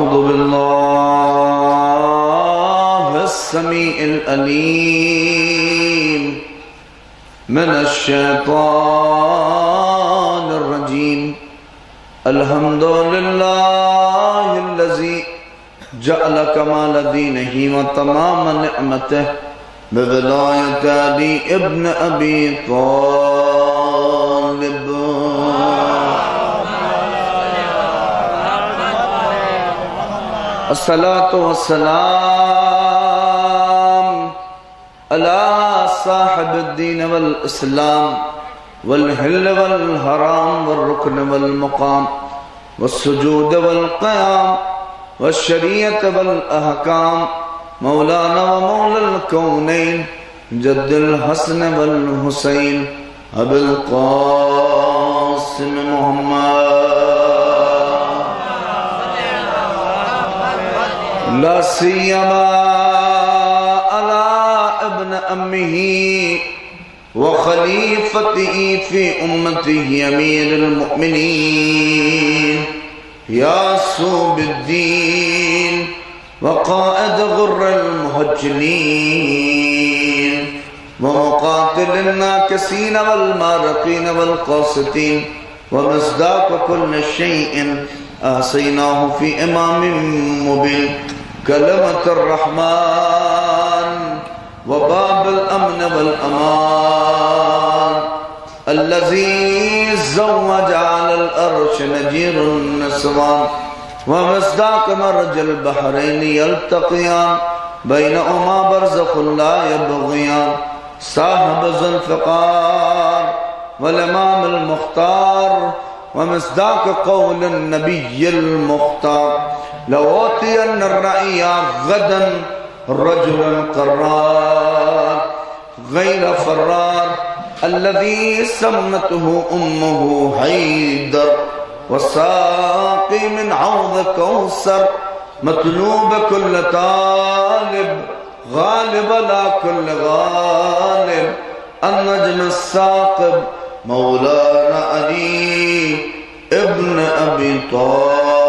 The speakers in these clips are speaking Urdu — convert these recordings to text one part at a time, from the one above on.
أعوذ بالله السميع العليم من الشيطان الرجيم الحمد لله الذي جعل كمال دينه وتمام نعمته بولاية علي ابن أبي طالب الصلاة والسلام على صاحب الدين والإسلام والحل والحرام والركن والمقام والسجود والقيام والشريعة والأحكام مولانا ومولى الكونين جد الحسن والحسين أبي القاسم محمد لا سيما على ابن أمه وخليفته في أمته أمير المؤمنين ياسوب الدين وقائد غر المهجلين ومقاتل الناكسين والمارقين والقاسطين ومصداق كل شيء أحصيناه في إمام مبين كلمة الرحمن وباب الأمن والأمان الذي زوج على الأرش نجير النسوان ومصداق مرج البحرين يلتقيان بينهما برزخ لا يبغيان صاحب ذو الفقار والإمام المختار ومصداق قول النبي المختار لأوتين الرأي غدا رجلا قرار غير فرار الذي سمته أمه حيدر والساقي من عوض كوثر مطلوب كل طالب غالب لا كل غالب النجم الثاقب مولانا علي ابن أبي طالب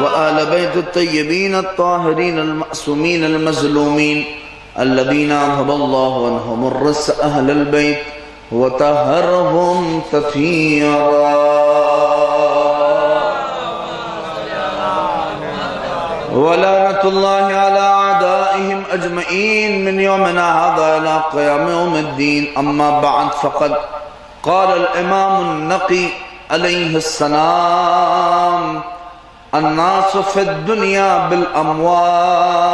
وآل بيت الطيبين الطاهرين المعصومين المظلومين الذين أذهب الله عنهم الرجس أهل البيت وطهرهم تطهيرا ولعنة الله على أعدائهم أجمعين من يومنا هذا إلى قيام يوم الدين أما بعد فقد قال الإمام النقي عليه السلام الناس في الدنيا بالأموال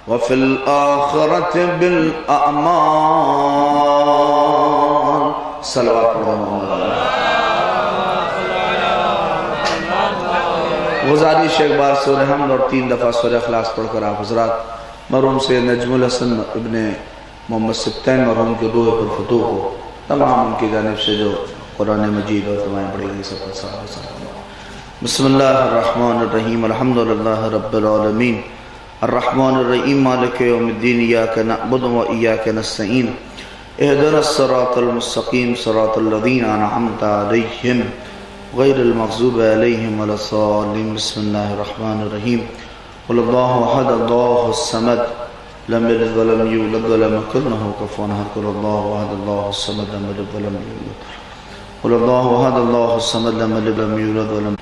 وفي الآخرة بالأعمال صلوات الله گزارش ایک بار سورہ حمد اور 3 دفعہ سورہ اخلاص پڑھ کر آپ حضرات مرحوم سے نجم الحسن ابن محمد سبتین مرحوم کے روح پر فتوح ہو تمام ان کی جانب سے جو قرآن مجید اور دعائیں پڑھیں گی سب پر بسم اللہ الرحمن الرحیم الحمدللہ رب العالمین الرحمن الرحیم مالک یوم الدین ایاک نعبد و ایاک نستعین اهدنا الصراط المستقیم صراط الذین انعمت علیہم غیر المغضوب علیہم ولا الضالین بسم اللہ الرحمن الرحیم قل اللہ احد اللہ الصمد لم یلد ولم یولد ولم یکن له کفوا احد قل اللہ احد اللہ الصمد لم یلد ولم یولد قل اللہ احد اللہ الصمد لم یلد ولم یولد ولم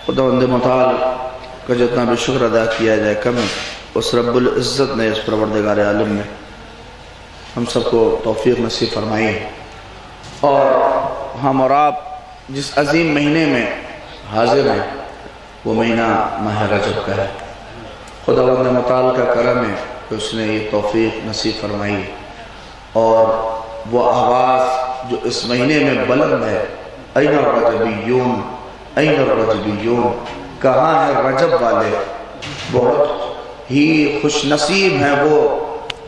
خداوند متعال کا جتنا بھی شکر ادا کیا جائے کم ہے اس رب العزت نے اس پروردگار عالم نے ہم سب کو توفیق نصیب فرمائی ہے اور ہم اور آپ جس عظیم مہینے میں حاضر ہیں وہ مہینہ ماہ رجب کا ہے خداوند متعال کا کرم ہے کہ اس نے یہ توفیق نصیب فرمائی ہے اور وہ آواز جو اس مہینے میں بلند ہے این الرجبیون این الرجبیون کہاں ہے رجب والے بہت ہی خوش نصیب ہیں وہ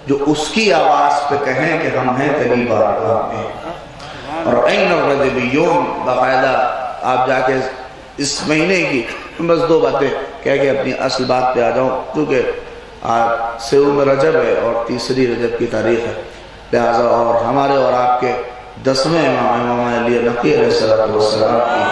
جو اس کی آواز پہ کہیں کہ ہم ہیں تیری بارگاہ میں اور این الرجبیون باقاعدہ آپ جا کے اس مہینے کی بس 2 باتیں کہہ کے اپنی اصل بات پہ آ جاؤں، کیونکہ آج سیوم رجب ہے اور تیسری رجب کی تاریخ ہے، لہٰذا اور ہمارے اور آپ کے 10ویں امام علی نقی علیہ السلام کی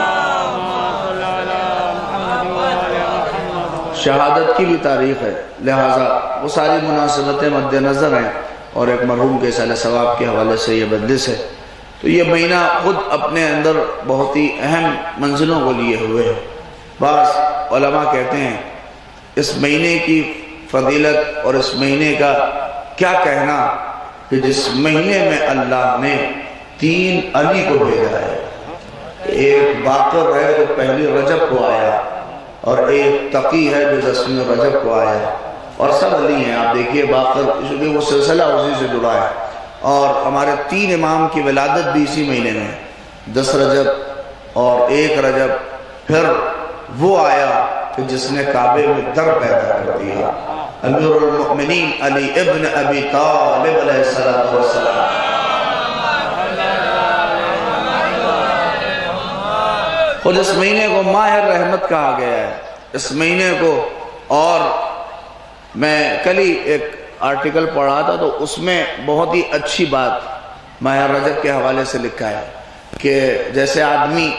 شہادت کی بھی تاریخ ہے، لہٰذا وہ ساری مناسبتیں مد نظر ہیں اور ایک مرحوم کے صالح ثواب کے حوالے سے یہ مجلس ہے۔ تو یہ مہینہ خود اپنے اندر بہت ہی اہم منزلوں کو لیے ہوئے ہے۔ بعض علماء کہتے ہیں اس مہینے کی فضیلت اور اس مہینے کا کیا کہنا کہ جس مہینے میں اللہ نے 3 علی کو بھیجا ہے، ایک باقر ہے جو پہلی رجب کو آیا، اور ایک تقی ہے جو 10ویں رجب کو آیا، اور سب علی ہیں۔ آپ دیکھیے باقر کیونکہ وہ سلسلہ اسی سے جڑا ہے، اور ہمارے 3 امام کی ولادت بھی اسی مہینے میں، 10 رجب اور 1 رجب۔ پھر وہ آیا کہ جس نے کعبے میں در پیدا کر دیا، امیر المؤمنین علی ابن ابی طالب علیہ السلام۔ اور اس مہینے کو ماہ رحمت کہا گیا ہے، اس مہینے کو۔ اور میں کل ہی ایک آرٹیکل پڑھا تھا تو اس میں بہت ہی اچھی بات ماہ رجب کے حوالے سے لکھا ہے کہ جیسے آدمی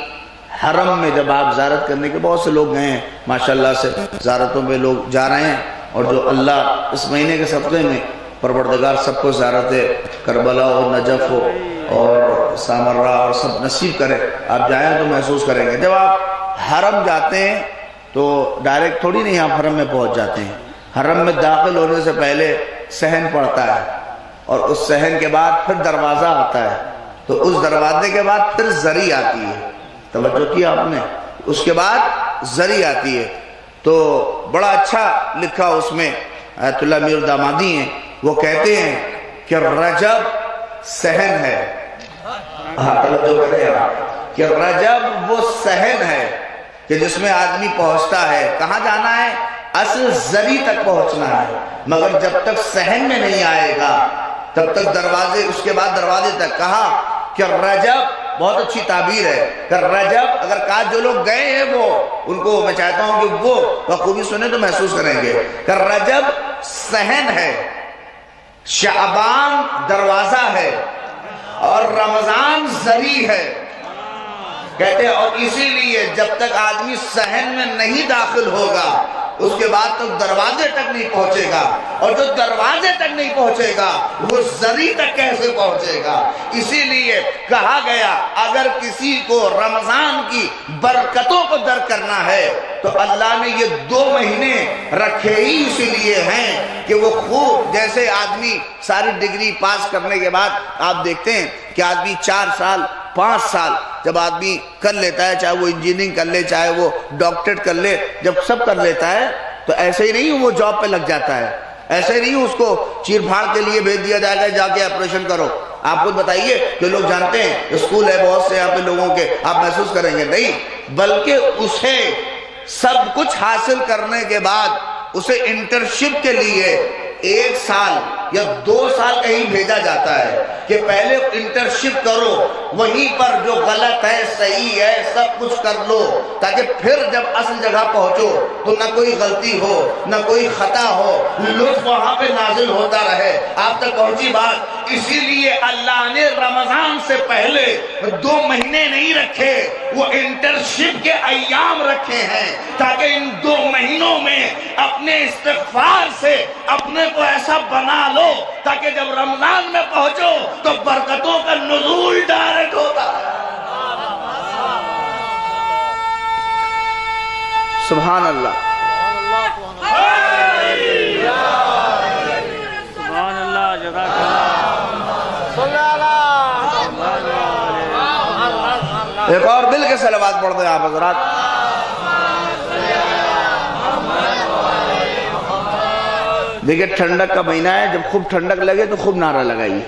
حرم میں جب آپ زیارت کرنے کے بہت سے لوگ گئے ہیں ماشاءاللہ سے، زیارتوں میں لوگ جا رہے ہیں، اور جو اللہ اس مہینے کے صدقے میں پروردگار سب کو زیارت کربلا اور نجف ہو اور سامرہ اور سب نصیب کرے، آپ جائیں تو محسوس کریں گے۔ جب آپ حرم جاتے ہیں تو ڈائریکٹ تھوڑی نہیں آپ حرم میں پہنچ جاتے ہیں، حرم میں داخل ہونے سے پہلے صحن پڑتا ہے، اور اس صحن کے بعد پھر دروازہ آتا ہے، تو اس دروازے کے بعد پھر زری آتی ہے، توجہ کیا آپ نے، اس کے بعد زری آتی ہے۔ تو بڑا اچھا لکھا اس میں آیت اللہ میر دامادی ہیں، وہ کہتے ہیں کہ رجب صحن ہے، توجہ کریں آپ، کہ رجب وہ صحن ہے کہ جس میں آدمی پہنچتا ہے، کہاں جانا ہے؟ اصل زری تک پہنچنا ہے، مگر جب تک صحن میں نہیں آئے گا تب تک دروازے، اس کے بعد دروازے تک۔ کہا کہ رجب بہت اچھی تعبیر ہے کہ رجب، اگر کہا جو لوگ گئے ہیں وہ ان کو میں چاہتا ہوں کہ وہ بخوبی سنیں تو محسوس کریں گے کہ رجب صحن ہے، شعبان دروازہ ہے، اور رمضان زری ہے، کہتے ہیں۔ اور اسی لیے جب تک آدمی صحن میں نہیں داخل ہوگا اس کے بعد تو دروازے تک نہیں پہنچے گا، اور جو دروازے تک نہیں پہنچے گا وہ زری تک کیسے پہنچے گا؟ اسی لیے کہا گیا اگر کسی کو رمضان کی برکتوں کو درک کرنا ہے تو اللہ نے یہ 2 مہینے رکھے ہی اسی لیے ہیں کہ وہ خوب، جیسے آدمی ساری ڈگری پاس کرنے کے بعد آپ دیکھتے ہیں کہ آدمی 4 سال 5 سال جب آدمی کر لیتا ہے، چاہے وہ انجینئرنگ کر لے، چاہے وہ ڈاکٹریٹ کر لے، جب سب کر لیتا ہے تو ایسے ہی نہیں وہ جاب پہ لگ جاتا ہے، ایسے ہی نہیں اس کو چیر پھاڑ کے لیے بھیج دیا جائے گا جا کے آپریشن کرو۔ آپ خود بتائیے کہ لوگ جانتے ہیں اسکول ہے بہت سے یہاں پہ لوگوں کے، آپ محسوس کریں گے نہیں، بلکہ اسے سب کچھ حاصل کرنے کے بعد اسے انٹرنشپ کے لیے 1 سال یا 2 سال کہیں بھیجا جاتا ہے کہ پہلے انٹرنشپ کرو، وہیں پر جو غلط ہے صحیح ہے سب کچھ کر لو، تاکہ پھر جب اصل جگہ پہنچو تو نہ کوئی غلطی ہو نہ کوئی خطا ہو، لطف وہاں پہ نازل ہوتا رہے، آپ تک پہنچی بات۔ اسی لیے اللہ نے رمضان سے پہلے 2 مہینے نہیں رکھے، وہ انٹرنشپ کے ایام رکھے ہیں تاکہ ان 2 مہینوں میں اپنے استغفار سے اپنے کو ایسا بنا لو تاکہ جب رمضان میں پہنچو تو برکتوں کا نزول ڈائریکٹ ہوتا ہے۔ سبحان اللہ، سبحان اللہ، جزاک ایک اور مل کے صلوات پڑھ دیں آپ حضرات۔ دیکھیں ٹھنڈک کا مہینہ ہے، جب خوب ٹھنڈک لگے تو خوب نعرہ لگائیے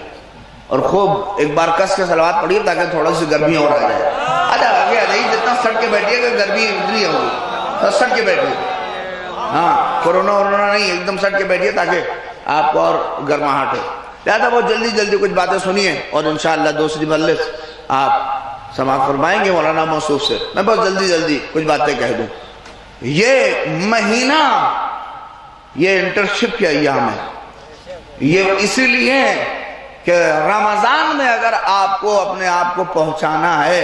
اور خوب ایک بار کس کے صلوات پڑھیے تاکہ تھوڑا سی گرمی اور آ جائے۔ آگے آ جائیے، جتنا سٹ کے بیٹھیے کہ گرمی اتنی ہوگی، سٹ کے بیٹھیے، ہاں کورونا نہیں، ایک دم سٹ کے بیٹھیے تاکہ آپ کو اور گرماہٹ ہو۔ لہٰذا بہت جلدی کچھ باتیں سنیے اور انشاءاللہ دوسری مجلس آپ سماعت فرمائیں گے مولانا موصوف سے؟ میں بس جلدی کچھ باتیں کہہ دوں. یہ مہینہ یہ انٹرشپ کے ایام ہے. یہ اسی لیے کہ رمضان میں اگر آپ کو اپنے آپ کو پہنچانا ہے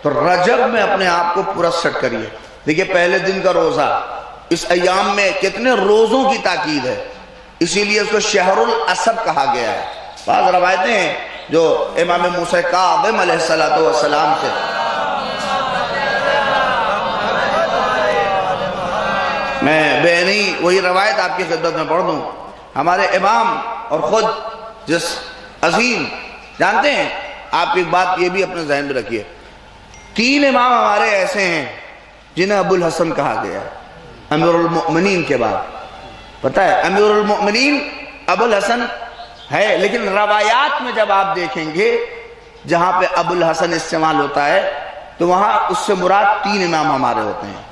تو رجب میں اپنے آپ کو پورا سیٹ کریے. دیکھیے پہلے دن کا روزہ، اس ایام میں کتنے روزوں کی تاکید ہے، اسی لیے اس کو شہر الاسد کہا گیا ہے. بعض روایتیں ہیں جو امام موسیٰ کاظم علیہ السلام سے میں بینی وہی روایت آپ کی خدمت میں پڑھ دوں. ہمارے امام اور خود جس عظیم، جانتے ہیں آپ ایک بات یہ بھی اپنے ذہن میں رکھیے، 3 امام ہمارے ایسے ہیں جنہیں ابو الحسن کہا گیا امیر المؤمنین کے بعد. پتہ ہے امیر المؤمنین ابو الحسن ہے، لیکن روایات میں جب آپ دیکھیں گے جہاں پہ ابو الحسن استعمال ہوتا ہے تو وہاں اس سے مراد 3 امام ہمارے ہوتے ہیں،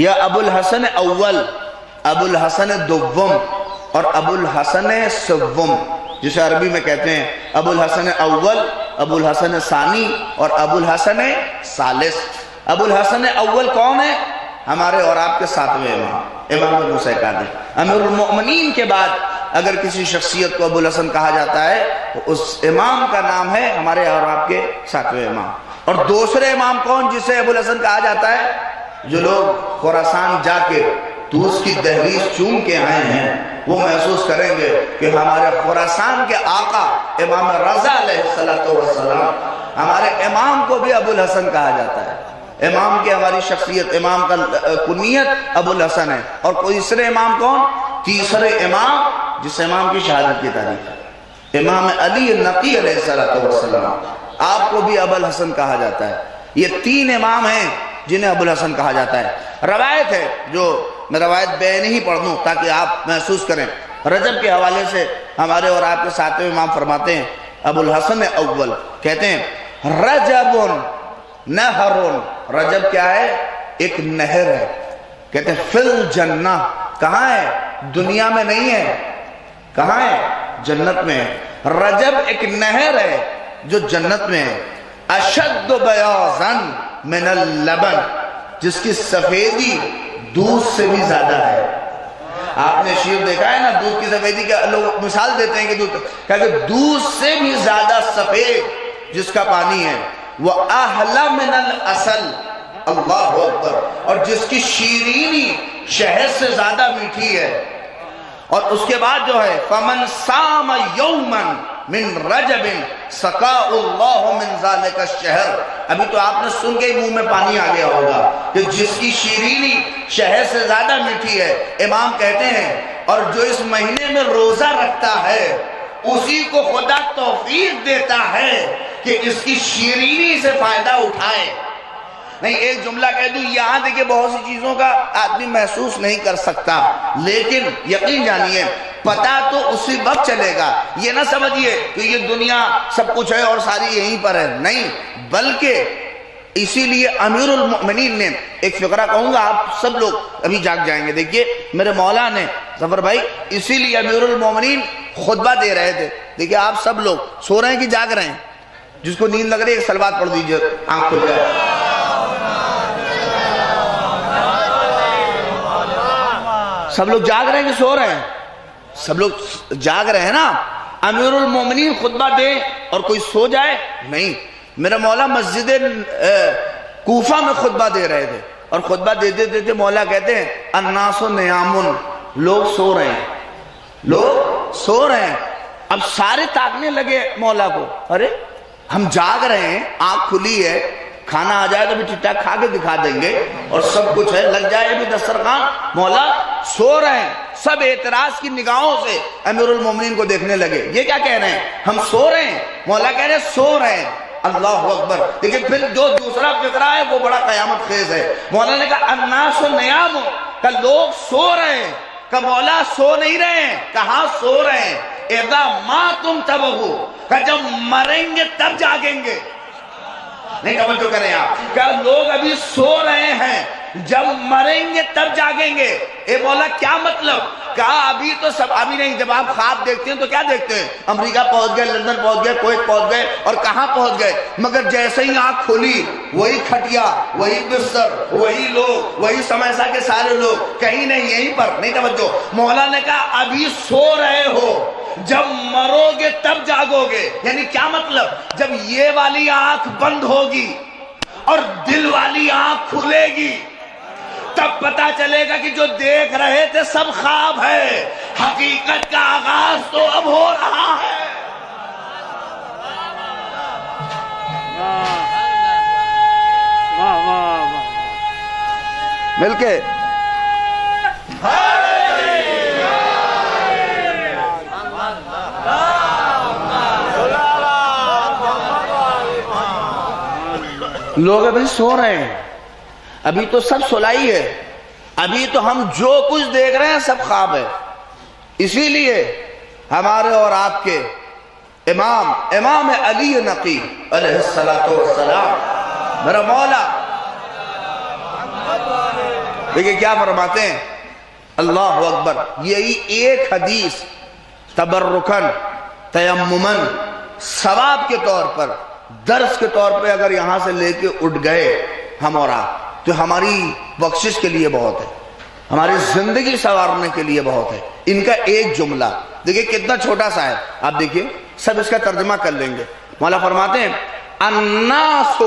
یا ابو الحسن اول، ابو الحسن دوم اور ابو الحسن سوم، جسے عربی میں کہتے ہیں ابو الحسن اول، ابو الحسن ثانی اور ابو الحسن ثالث. ابو الحسن اول کون ہے؟ ہمارے اور آپ کے 7ویں امام، امام موسیٰ کاظم. امیر المؤمنین کے بعد اگر کسی شخصیت کو ابو الحسن کہا جاتا ہے تو اس امام کا نام ہے ہمارے اور آپ کے 7ویں امام. اور دوسرے امام کون جسے ابو الحسن کہا جاتا ہے؟ جو لوگ خراسان جا کے طوس کی دہلیز چوم کے آئے ہیں وہ محسوس کریں گے کہ ہمارے خراسان کے آقا امام رضا علیہ السلام، ہمارے امام کو بھی ابو الحسن کہا جاتا ہے. امام کی ہماری شخصیت، امام کا کنیت ابو الحسن ہے. اور تیسرے امام کون؟ تیسرے امام جس امام کی شہادت کی تاریخ ہے، امام علی نقی علیہ السلام، آپ کو بھی ابو الحسن کہا جاتا ہے. یہ 3 امام ہیں جنہیں ابو الحسن کہا جاتا ہے. روایت ہے جو میں روایت بے نہیں پڑھ دوں تاکہ آپ محسوس کریں. رجب کے حوالے سے ہمارے اور آپ کے 7ویں امام فرماتے ہیں ابو الحسن اول کہتے ہیں رجب نہر. رجب کیا ہے؟ ایک نہر ہے. کہتے ہیں فی الجنہ، کہاں ہے؟ دنیا میں نہیں ہے. کہاں ہے؟ جنت میں ہے. رجب ایک نہر ہے جو جنت میں ہے. اشد بیاضا من اللبن، جس کی سفیدی دودھ سے بھی زیادہ ہے. آپ نے شیر دیکھا ہے نا دودھ کی سفیدی کا، لوگ مثال دیتے ہیں کہ دودھ سے بھی زیادہ سفید جس کا پانی ہے. وَأَحْلَى مِنَ الْأَصَلِ، اللہ اکبر، اور جس کی شیرینی شہد سے زیادہ میٹھی ہے. اور اس کے بعد جو ہے فَمَنْ صَامَ يَوْمًا مِنْ رَجَبٍ سَقَاءُ اللَّهُ مِنْ ذَلِكَ الشَّهْرِ. ابھی تو آپ نے سن کے منہ میں پانی آ گیا ہوگا کہ جس کی شیرینی شہد سے زیادہ میٹھی ہے. امام کہتے ہیں اور جو اس مہینے میں روزہ رکھتا ہے اسی کو خدا توفیق دیتا ہے کہ اس کی شیرینی سے فائدہ اٹھائے. نہیں ایک جملہ کہہ دوں، یہاں دیکھیں بہت سی چیزوں کا آدمی محسوس نہیں کر سکتا، لیکن یقین جانیے پتہ تو اسی وقت چلے گا. یہ نہ سمجھیے کہ یہ دنیا سب کچھ ہے اور ساری یہیں پر ہے، نہیں، بلکہ اسی لیے امیر المؤمنین نے ایک فقرہ کہوں گا، آپ سب لوگ ابھی جاگ جائیں گے. دیکھیے میرے مولا نے ظفر بھائی اسی لیے امیر المؤمنین خطبہ دے رہے تھے. دیکھیے آپ سب لوگ سو رہے ہیں کہ جاگ رہے ہیں؟ جس کو نیند لگ رہی ہے ایک صلوات پڑھ دیجئے، آنکھ کھل جائے. سب لوگ جاگ رہے ہیں کہ سو رہے ہیں؟ سب لوگ جاگ رہے ہیں نا. امیر المومنین خطبہ دے اور کوئی سو جائے؟ نہیں. میرا مولا مسجد کوفہ میں خطبہ دے رہے تھے اور خطبہ دیتے دیتے مولا کہتے ہیں الناس نیام، لوگ سو رہے ہیں، لوگ سو رہے ہیں. اب سارے تاکنے لگے مولا کو، ارے ہم جاگ رہے ہیں، آنکھ کھلی ہے، کھانا آ جائے تو بھی ٹھیک ٹھاک کھا کے دکھا دیں گے اور سب کچھ ہے، لگ جائے بھی دسترخوان، مولا سو رہے ہیں. سب اعتراض کی نگاہوں سے امیر المومنین کو دیکھنے لگے. یہ کیا کہہ رہے ہیں؟ ہم سو رہے ہیں. مولا کہہ رہے ہیں سو رہے ہیں. اللہ اکبر. لیکن پھر جو دوسرا فقرہ ہے وہ بڑا قیامت خیز ہے. مولا نے کہا الناس نیام، کہ لوگ سو رہے ہیں. کہ مولا سو نہیں رہے ہیں. کہاں سو رہے ہیں؟ اذا ماتم تبہو، کہ جب مریں گے تب جاگیں گے. نہیں توجہ کریں آپ، کہ لوگ ابھی سو رہے ہیں، جب مریں گے تب جاگیں گے. اے مولا کیا مطلب؟ کہا ابھی تو سب ابھی نہیں، جب آپ خواب دیکھتے ہیں تو کیا دیکھتے ہیں؟ امریکہ پہنچ گئے، لندن پہنچ گئے، کویت پہنچ گئے، اور کہاں پہنچ گئے، مگر جیسے ہی آنکھ کھولی وہی کھٹیا، وہی بستر، وہی لوگ، وہی سمیسا کے سارے لوگ، کہیں نہیں، یہیں پر نہیں توجہ۔ مولا نے کہا ابھی سو رہے ہو، جب مرو گے تب جاگو گے۔ یعنی کیا مطلب؟ جب یہ والی آنکھ بند ہوگی اور دل والی آنکھ کھلے گی تب پتا چلے گا کہ جو دیکھ رہے تھے سب خواب ہے، حقیقت کا آغاز تو اب ہو رہا ہے۔ واہ واہ واہ، مل کے لوگ ابھی سو رہے ہیں، ابھی تو سب سلائی ہے، ابھی تو ہم جو کچھ دیکھ رہے ہیں سب خواب ہے۔ اسی لیے ہمارے اور آپ کے امام علی نقی علیہ السلام، میرا مولا دیکھیں کیا فرماتے ہیں، اللہ اکبر، یہی ایک حدیث تبرکن تیممن ثواب کے طور پر، درس کے طور پہ اگر یہاں سے لے کے اٹھ گئے ہم اور آپ، تو ہماری بخشش کے لیے بہت ہے، ہماری زندگی سنوارنے کے لیے بہت ہے۔ ان کا ایک جملہ دیکھیں کتنا چھوٹا سا ہے، آپ دیکھیے، سب اس کا ترجمہ کر لیں گے۔ مولا فرماتے ہیں الناس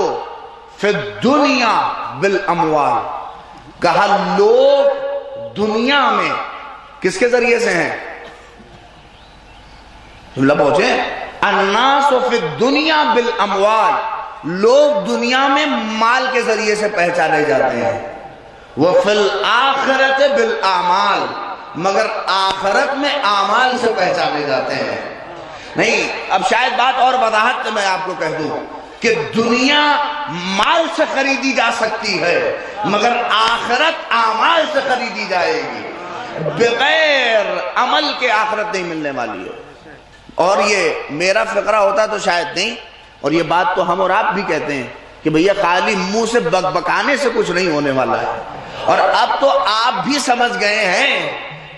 فی الدنیا بالاموال، کہا لوگ دنیا میں کس کے ذریعے سے ہیں؟ جملہ پہنچے، الناس فی الدنیا بالاموال، لوگ دنیا میں مال کے ذریعے سے پہچانے جاتے ہیں، وفی الآخرت بالاعمال، مگر آخرت میں اعمال سے پہچانے جاتے ہیں۔ نہیں، اب شاید بات اور وضاحت میں آپ کو کہہ دوں کہ دنیا مال سے خریدی جا سکتی ہے مگر آخرت اعمال سے خریدی جائے گی، بغیر عمل کے آخرت نہیں ملنے والی ہے۔ اور یہ میرا فقرہ ہوتا تو شاید نہیں، اور یہ بات تو ہم اور آپ بھی کہتے ہیں کہ بھئی خالی منہ سے بکانے سے کچھ نہیں ہونے والا ہے، اور اب تو آپ بھی سمجھ گئے ہیں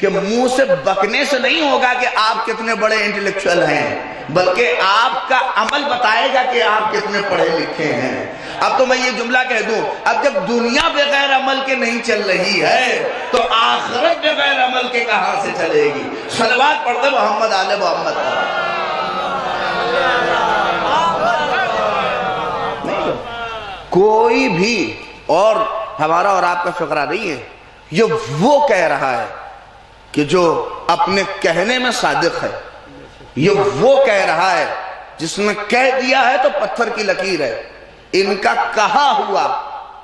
کہ منہ سے بکنے سے نہیں ہوگا کہ آپ کتنے بڑے انٹلیکچوئل ہیں، بلکہ آپ کا عمل بتائے گا کہ آپ کتنے پڑھے لکھے ہیں۔ اب تو میں یہ جملہ کہہ دوں، اب جب دنیا بغیر عمل کے نہیں چل رہی ہے تو آخرت بغیر عمل کے کہاں سے چلے گی؟ صلوات پڑھتے محمد آل محمد۔ کوئی بھی اور ہمارا اور آپ کا فقرہ نہیں ہے، یہ وہ کہہ رہا ہے کہ جو اپنے کہنے میں صادق ہے، یہ وہ کہہ رہا ہے جس نے کہہ دیا ہے تو پتھر کی لکیر ہے۔ ان کا کہا ہوا،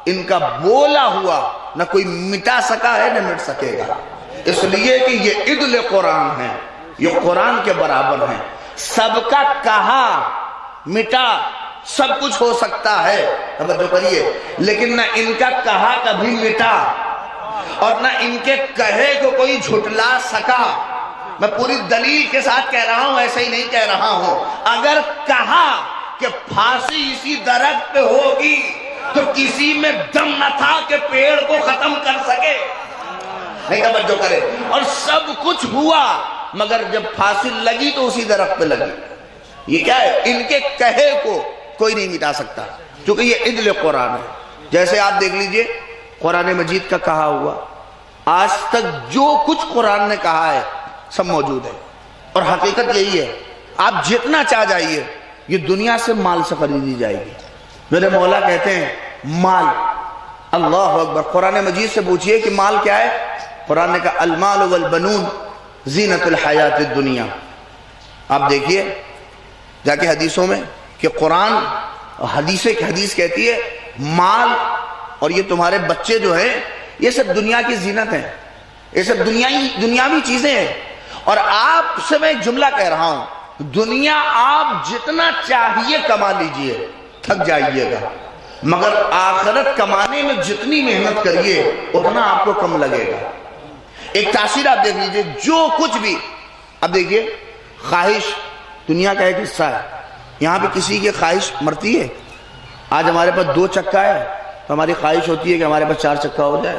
ان کا بولا ہوا نہ کوئی مٹا سکا ہے نہ مٹ سکے گا، اس لیے کہ یہ عدل قرآن ہے، یہ قرآن کے برابر ہیں۔ سب کا کہا مٹا سب کچھ ہو سکتا ہے، توجہ کریے، لیکن نہ ان کا کہا کبھی مٹا اور نہ ان کے کہے کو کوئی جھٹلا سکا۔ میں پوری دلیل کے ساتھ کہہ رہا ہوں، ایسے ہی نہیں کہہ رہا ہوں۔ اگر کہا کہ پھانسی اسی درخت پہ ہوگی تو کسی میں دم نہ تھا کہ پیڑ کو ختم کر سکے، نہیں توجہ کرے، اور سب کچھ ہوا مگر جب پھانسی لگی تو اسی درخت پہ لگی۔ یہ کیا ہے؟ ان کے کہے کو کوئی نہیں مٹا سکتا، کیونکہ یہ عدل قرآن ہے۔ جیسے آپ دیکھ لیجئے قرآن مجید کا کہا ہوا، آج تک جو کچھ قرآن نے کہا ہے سب موجود ہے، اور حقیقت یہی ہے، آپ جتنا چاہ جائیے یہ دنیا سے مال سے خریدی جائے گی۔ میرے مولا کہتے ہیں مال، اللہ اکبر، قرآن مجید سے پوچھئے کہ مال کیا ہے؟ قرآن نے کہا المال والبنون زینت الحیات الدنیا۔ آپ دیکھیے جا کے حدیثوں میں کہ قرآن حدیث کہتی ہے مال اور یہ تمہارے بچے جو ہیں یہ سب دنیا کی زینت ہیں، یہ سب دنیاوی چیزیں ہیں۔ اور آپ سے میں ایک جملہ کہہ رہا ہوں، دنیا آپ جتنا چاہیے کما لیجئے، تھک جائیے گا، مگر آخرت کمانے میں جتنی محنت کریے اتنا آپ کو کم لگے گا۔ ایک تاثیر آپ دیکھ لیجئے، جو کچھ بھی، اب دیکھیے خواہش دنیا کا ایک حصہ ہے، یہاں پہ کسی کی خواہش مرتی ہے؟ آج ہمارے پاس 2 چکا ہے تو ہماری خواہش ہوتی ہے کہ ہمارے پاس 4 چکا ہو جائے،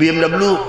BMW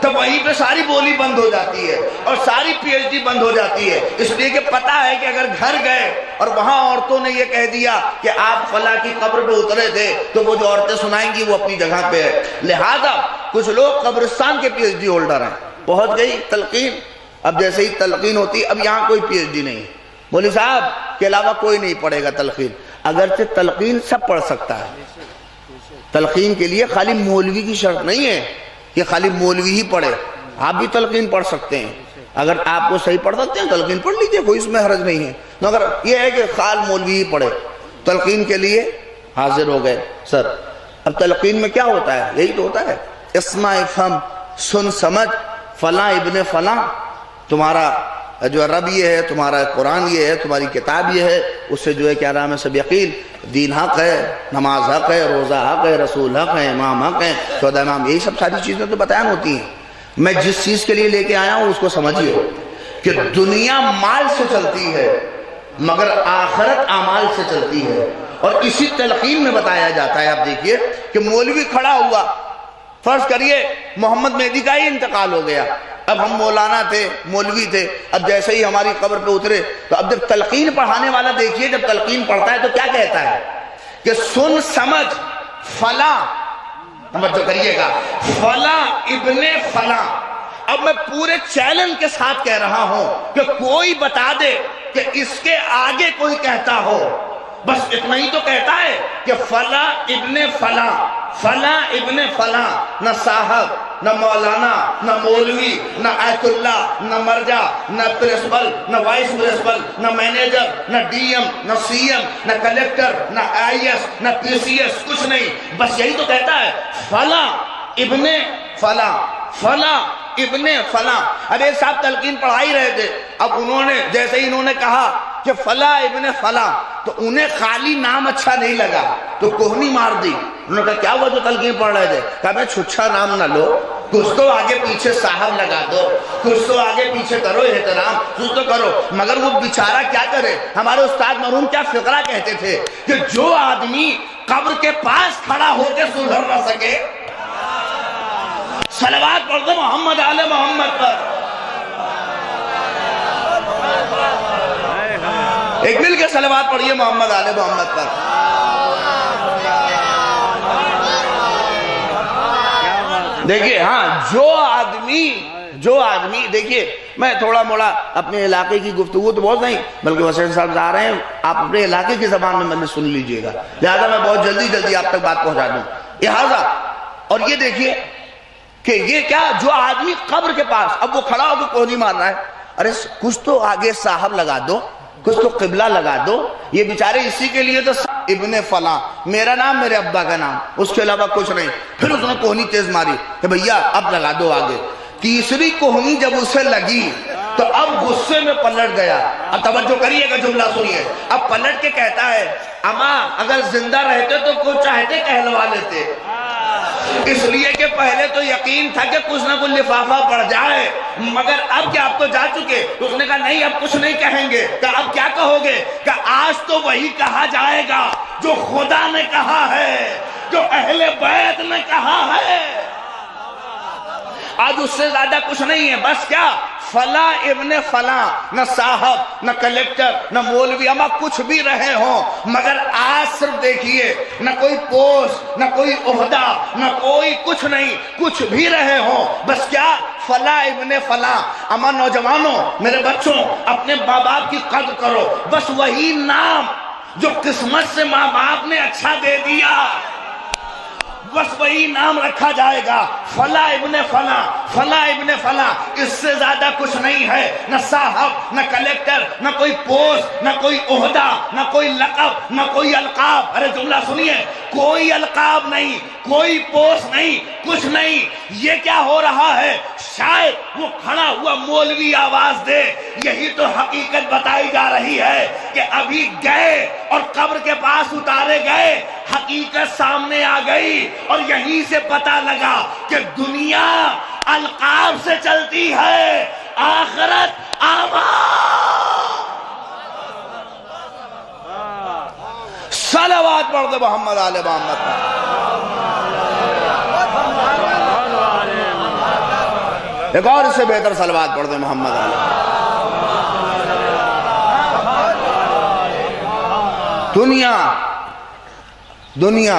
تو وہیں پہ ساری بولی بند ہو جاتی ہے اور ساری پی ایچ ڈی بند ہو جاتی ہے، اس لیے کہ پتہ ہے کہ اگر گھر گئے اور وہاں عورتوں نے یہ کہہ دیا کہ آپ فلاں کی قبر پہ اترے تھے، تو وہ جو عورتیں سنائیں گی وہ اپنی جگہ پہ ہے۔ لہذا کچھ لوگ قبرستان کے پی ایچ ڈی ہولڈر ہیں، پہنچ گئی تلقین، اب جیسے ہی تلقین ہوتی، اب یہاں کوئی پی ایچ ڈی نہیں، مولوی صاحب کے علاوہ کوئی نہیں پڑھے گا تلقین، اگرچہ تلقین سب پڑھ سکتا ہے، تلقین کے لیے خالی مولوی کی شرط نہیں ہے کہ خالی مولوی ہی پڑھے، آپ بھی تلقین پڑھ سکتے ہیں، اگر آپ کو صحیح پڑھ سکتے ہیں تلقین پڑھ لیجئے، کوئی اس میں حرج نہیں ہے، مگر یہ ہے کہ خال مولوی ہی پڑھے، تلقین کے لیے حاضر ہو گئے سر۔ اب تلقین میں کیا ہوتا ہے؟ یہی تو ہوتا ہے، اسمع افہم، سن سمجھ، فلاں ابن فلاں، تمہارا جو رب یہ ہے، تمہارا قرآن یہ ہے، تمہاری کتاب یہ ہے، اس سے جو ہے کیا نام ہے سب یقین، دین حق ہے، نماز حق ہے، روزہ حق ہے، رسول حق ہے، امام حق ہے، 14 امام، یہی سب ساری چیزیں تو بیان ہوتی ہیں۔ میں جس چیز کے لیے لے کے آیا ہوں اس کو سمجھیے کہ دنیا مال سے چلتی ہے مگر آخرت اعمال سے چلتی ہے، اور اسی تلقین میں بتایا جاتا ہے۔ آپ دیکھیے کہ مولوی کھڑا ہوا، فرض کریے محمد مہدی کا ہی انتقال ہو گیا، اب ہم مولانا تھے، مولوی تھے، اب جیسے ہی ہماری قبر پہ اترے تو اب جب تلقین پڑھانے والا دیکھیے جب تلقین پڑھتا ہے تو کیا کہتا ہے کہ سن سمجھ فلاں، توجہ کریے گا، فلاں ابن فلاں۔ اب میں پورے چیلنج کے ساتھ کہہ رہا ہوں کہ کوئی بتا دے کہ اس کے آگے کوئی کہتا ہو، بس اتنا ہی تو کہتا ہے کہ فلاں ابن فلاں، فلاں ابن فلاں، نہ صاحب، نہ مولانا، نہ مولوی، نہ آیت اللہ، نہ مرجع، نہ پرنسپل، نہ وائس پرنسپل، نہ مینیجر، نہ ڈی ایم، نہ سی ایم، نہ کلیکٹر، نہ آئی ایس، نہ پی سی ایس، کچھ نہیں، بس یہی تو کہتا ہے فلاں ابن فلاں، فلاں ابن فلاں۔ اب ایک صاحب تلقین پڑھا ہی رہے تھے، اب انہوں نے جیسے ہی انہوں نے کہا کہ فلاں ابن فلاں، تو انہیں خالی نام اچھا نہیں لگا تو کوہنی مار دی۔ انہوں نے کہا کیا ہوا جو تلقین پڑھ رہے تھے؟ کہا میں چھچھا نام نہ لو، کچھ تو آگے پیچھے صاحب لگا دو، کچھ تو آگے پیچھے کرو احترام، کچھ تو کرو۔ مگر وہ بیچارہ کیا کرے؟ ہمارے استاد مرحوم کیا فقرہ کہتے تھے کہ جو آدمی قبر کے پاس کھڑا ہو کے سدھر نہ سکے، صلوات پڑھ دو محمد آل محمد پر، ایک مل کے صلوات پڑھیے محمد آل محمد پر۔ دیکھیے ہاں جو آدمی دیکھیے، میں تھوڑا موڑا اپنے علاقے کی گفتگو تو بہت نہیں، بلکہ حسین صاحب آ رہے ہیں، آپ اپنے علاقے کی زبان میں سن لیجئے گا، لہذا میں بہت جلدی آپ تک بات پہنچا دوں لہذا۔ اور یہ دیکھیے کہ یہ کیا، جو آدمی قبر کے پاس، اب وہ کھڑا ہو کے کوہنی مار رہا ہے، ارے کچھ تو آگے صاحب لگا دو، کچھ تو قبلہ لگا دو، یہ بیچارے اسی کے لیے تو ابن فلاں، میرا نام میرے ابا کا نام، اس کے علاوہ کچھ نہیں۔ پھر اس نے کوہنی تیز ماری کہ بھیا اب لگا دو آگے۔ تیسری کوہنی جب اسے لگی تو اب غصے میں پلٹ گیا۔ اب توجہ کریے گا، جملہ سنیے، اب پلٹ کے کہتا ہے اماں اگر زندہ رہتے تو کچھ چاہتے کہلوا لیتے، اس لیے کہ پہلے تو یقین تھا کہ کچھ نہ کچھ لفافہ پڑ جائے، مگر اب کہ آپ تو جا چکے، اس نے کہا نہیں اب کچھ نہیں کہیں گے۔ کہا اب کیا کہو گے؟ کہ آج تو وہی کہا جائے گا جو خدا نے کہا ہے، جو اہل بیت نے کہا ہے، آج اس سے زیادہ کچھ نہیں ہے۔ بس کیا، فلاں ابن فلاں، نہ صاحب، نہ کلیکٹر، نہ مولوی، اما کچھ بھی رہے ہوں، مگر آج صرف دیکھیے نہ کوئی پوسٹ، نہ کوئی عہدہ، نہ کوئی کچھ نہیں، کچھ بھی رہے ہوں، بس کیا، فلاں ابن فلاں۔ اما نوجوانوں، میرے بچوں، اپنے ماں باپ کی قدر کرو، بس وہی نام جو قسمت سے ماں باپ نے اچھا دے دیا، بس وہی نام رکھا جائے گا، فلاں ابن فلاں، فلاں ابن فلاں، اس سے زیادہ کچھ نہیں ہے، نہ صاحب، نہ کلیکٹر، نہ کوئی پوسٹ، نہ کوئی عہدہ، نہ کوئی لقب، نہ کوئی القاب۔ ارے جملہ سنیے، کوئی القاب نہیں، کوئی پوسٹ نہیں، کچھ نہیں۔ یہ کیا ہو رہا ہے؟ شاید وہ کھڑا ہوا مولوی آواز دے، یہی تو حقیقت بتائی جا رہی ہے کہ ابھی گئے اور قبر کے پاس اتارے گئے، حقیقت سامنے آ گئی، اور یہیں سے پتہ لگا کہ دنیا القاب سے چلتی ہے، آخرت اعمال۔ صلوات پڑھ دے محمد آل محمد۔ ایک اور اس سے بہتر صلوات پڑھ دیں محمد علیہ۔ دنیا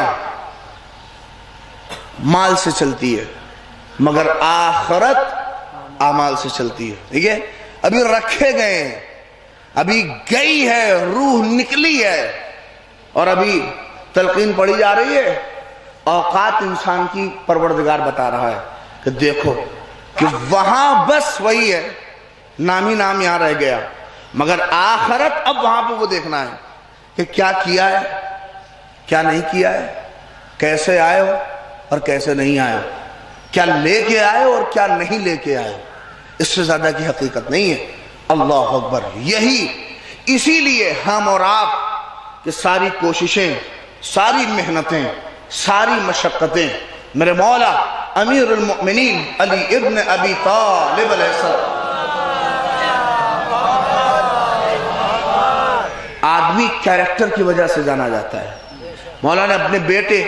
مال سے چلتی ہے مگر آخرت اعمال سے چلتی ہے، ٹھیک ہے؟ ابھی رکھے گئے ہیں، ابھی گئی ہے، روح نکلی ہے، اور ابھی تلقین پڑھی جا رہی ہے۔ اوقات انسان کی پروردگار بتا رہا ہے کہ دیکھو کہ وہاں بس وہی ہے، نام ہی نام یہاں رہ گیا، مگر آخرت اب وہاں پہ وہ دیکھنا ہے کہ کیا کیا ہے، کیا نہیں کیا ہے، کیسے آئے ہو اور کیسے نہیں آئے ہو، کیا لے کے آئے ہو اور کیا نہیں لے کے آئے ہو۔ اس سے زیادہ کی حقیقت نہیں ہے۔ اللہ اکبر۔ اسی لیے ہم اور آپ کہ ساری کوششیں، ساری محنتیں، ساری مشقتیں میرے مولا امیر المؤمنین علی ابن ابی طالب علیہ السلام۔ آدمی کیریکٹر کی وجہ سے جانا جاتا ہے۔ مولا نے اپنے بیٹے،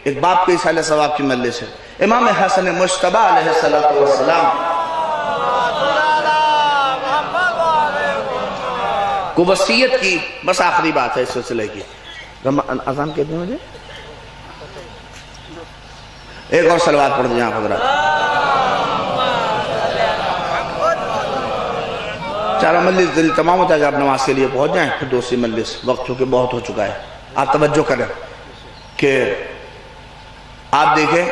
ایک باپ کے اصالہ ثواب کی مجلس ہے، امام حسن مجتبی علیہ السلام کو وصیت کی۔ بس آخری بات ہے اس سلسلے کی، اذان کتنے بجے؟ ایک اور صلوات پڑھ دیں آپ حضرات۔ چارہ مجلس دل تمام ہوتا ہے کہ آپ نماز کے لیے پہنچ جائیں، پھر دوسری مجلس، وقت چونکہ بہت ہو چکا ہے۔ آپ توجہ کریں کہ آپ دیکھیں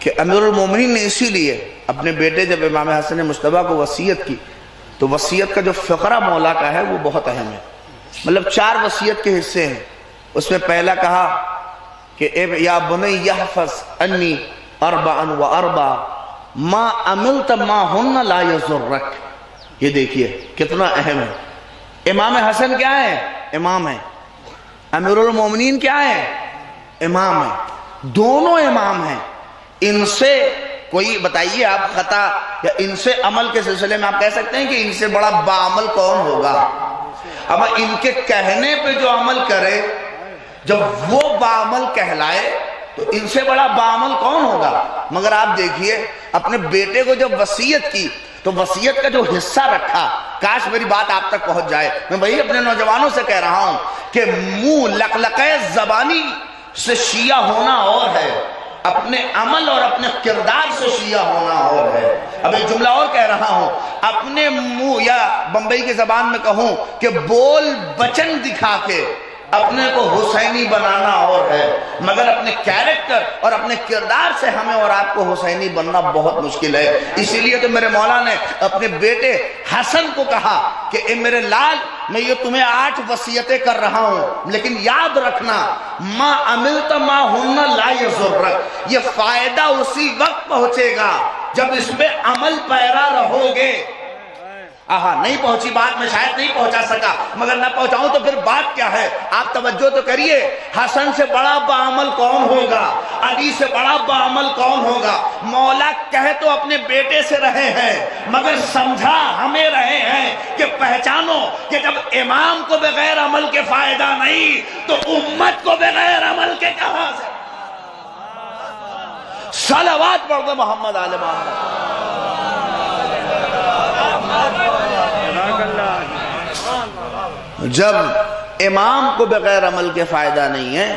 کہ امیر المومنین نے اسی لیے اپنے بیٹے جب امام حسن مجتبی کو وصیت کی تو وصیت کا جو فقرہ مولا کا ہے وہ بہت اہم ہے۔ مطلب 4 وصیت کے حصے ہیں۔ اس میں پہلا کہا کہ یا بنی یحفظ انی 4 و 4 ما عملت ما ہن لا یضرک۔ یہ دیکھیے کتنا اہم ہے۔ امام حسن کیا ہے؟ امام ہے۔ امیر المومنین کیا ہے؟ امام ہے۔ دونوں امام ہیں۔ ان سے کوئی بتائیے آپ خطا یا ان سے عمل کے سلسلے میں آپ کہہ سکتے ہیں کہ ان سے بڑا باعمل کون ہوگا؟ اب ان کے کہنے پہ جو عمل کرے، جب وہ باعمل کہلائے تو ان سے بڑا باعمل کون ہوگا؟ مگر آپ دیکھیے اپنے بیٹے کو جب وصیت کی تو وصیت کا جو حصہ رکھا، کاش میری بات آپ تک پہنچ جائے۔ میں وہی اپنے نوجوانوں سے کہہ رہا ہوں کہ منہ لقلقے زبانی سے شیعہ ہونا اور ہے، اپنے عمل اور اپنے کردار سے شیعہ ہونا اور ہے۔ اب ایک جملہ اور کہہ رہا ہوں، اپنے منہ یا بمبئی کی زبان میں کہوں کہ بول بچن دکھا کے اپنے کو حسینی بنانا اور ہے، مگر اپنے کیریکٹر اور اپنے کردار سے ہمیں اور آپ کو حسینی بننا بہت مشکل ہے۔ اسی لیے تو میرے مولا نے اپنے بیٹے حسن کو کہا کہ اے میرے لال، میں یہ تمہیں 8 وصیتیں کر رہا ہوں، لیکن یاد رکھنا ما عملت ما ہن لا یضرک، یہ فائدہ اسی وقت پہنچے گا جب اس پہ عمل پیرا رہو گے۔ نہیں پہنچی بات، میں شاید نہیں پہنچا سکا، مگر نہ پہنچاؤں تو پھر بات کیا ہے؟ آپ توجہ تو کریے۔ حسن سے بڑا باعمل کون ہوگا؟ علی سے بڑا باعمل کون ہوگا؟ مولا کہہ تو اپنے بیٹے سے رہے ہیں مگر سمجھا ہمیں رہے ہیں کہ پہچانو کہ جب امام کو بغیر عمل کے فائدہ نہیں تو امت کو بغیر عمل کے کہاں سے؟ صلوات پڑھ دے محمد آل محمد۔ جب امام کو بغیر عمل کے فائدہ نہیں ہے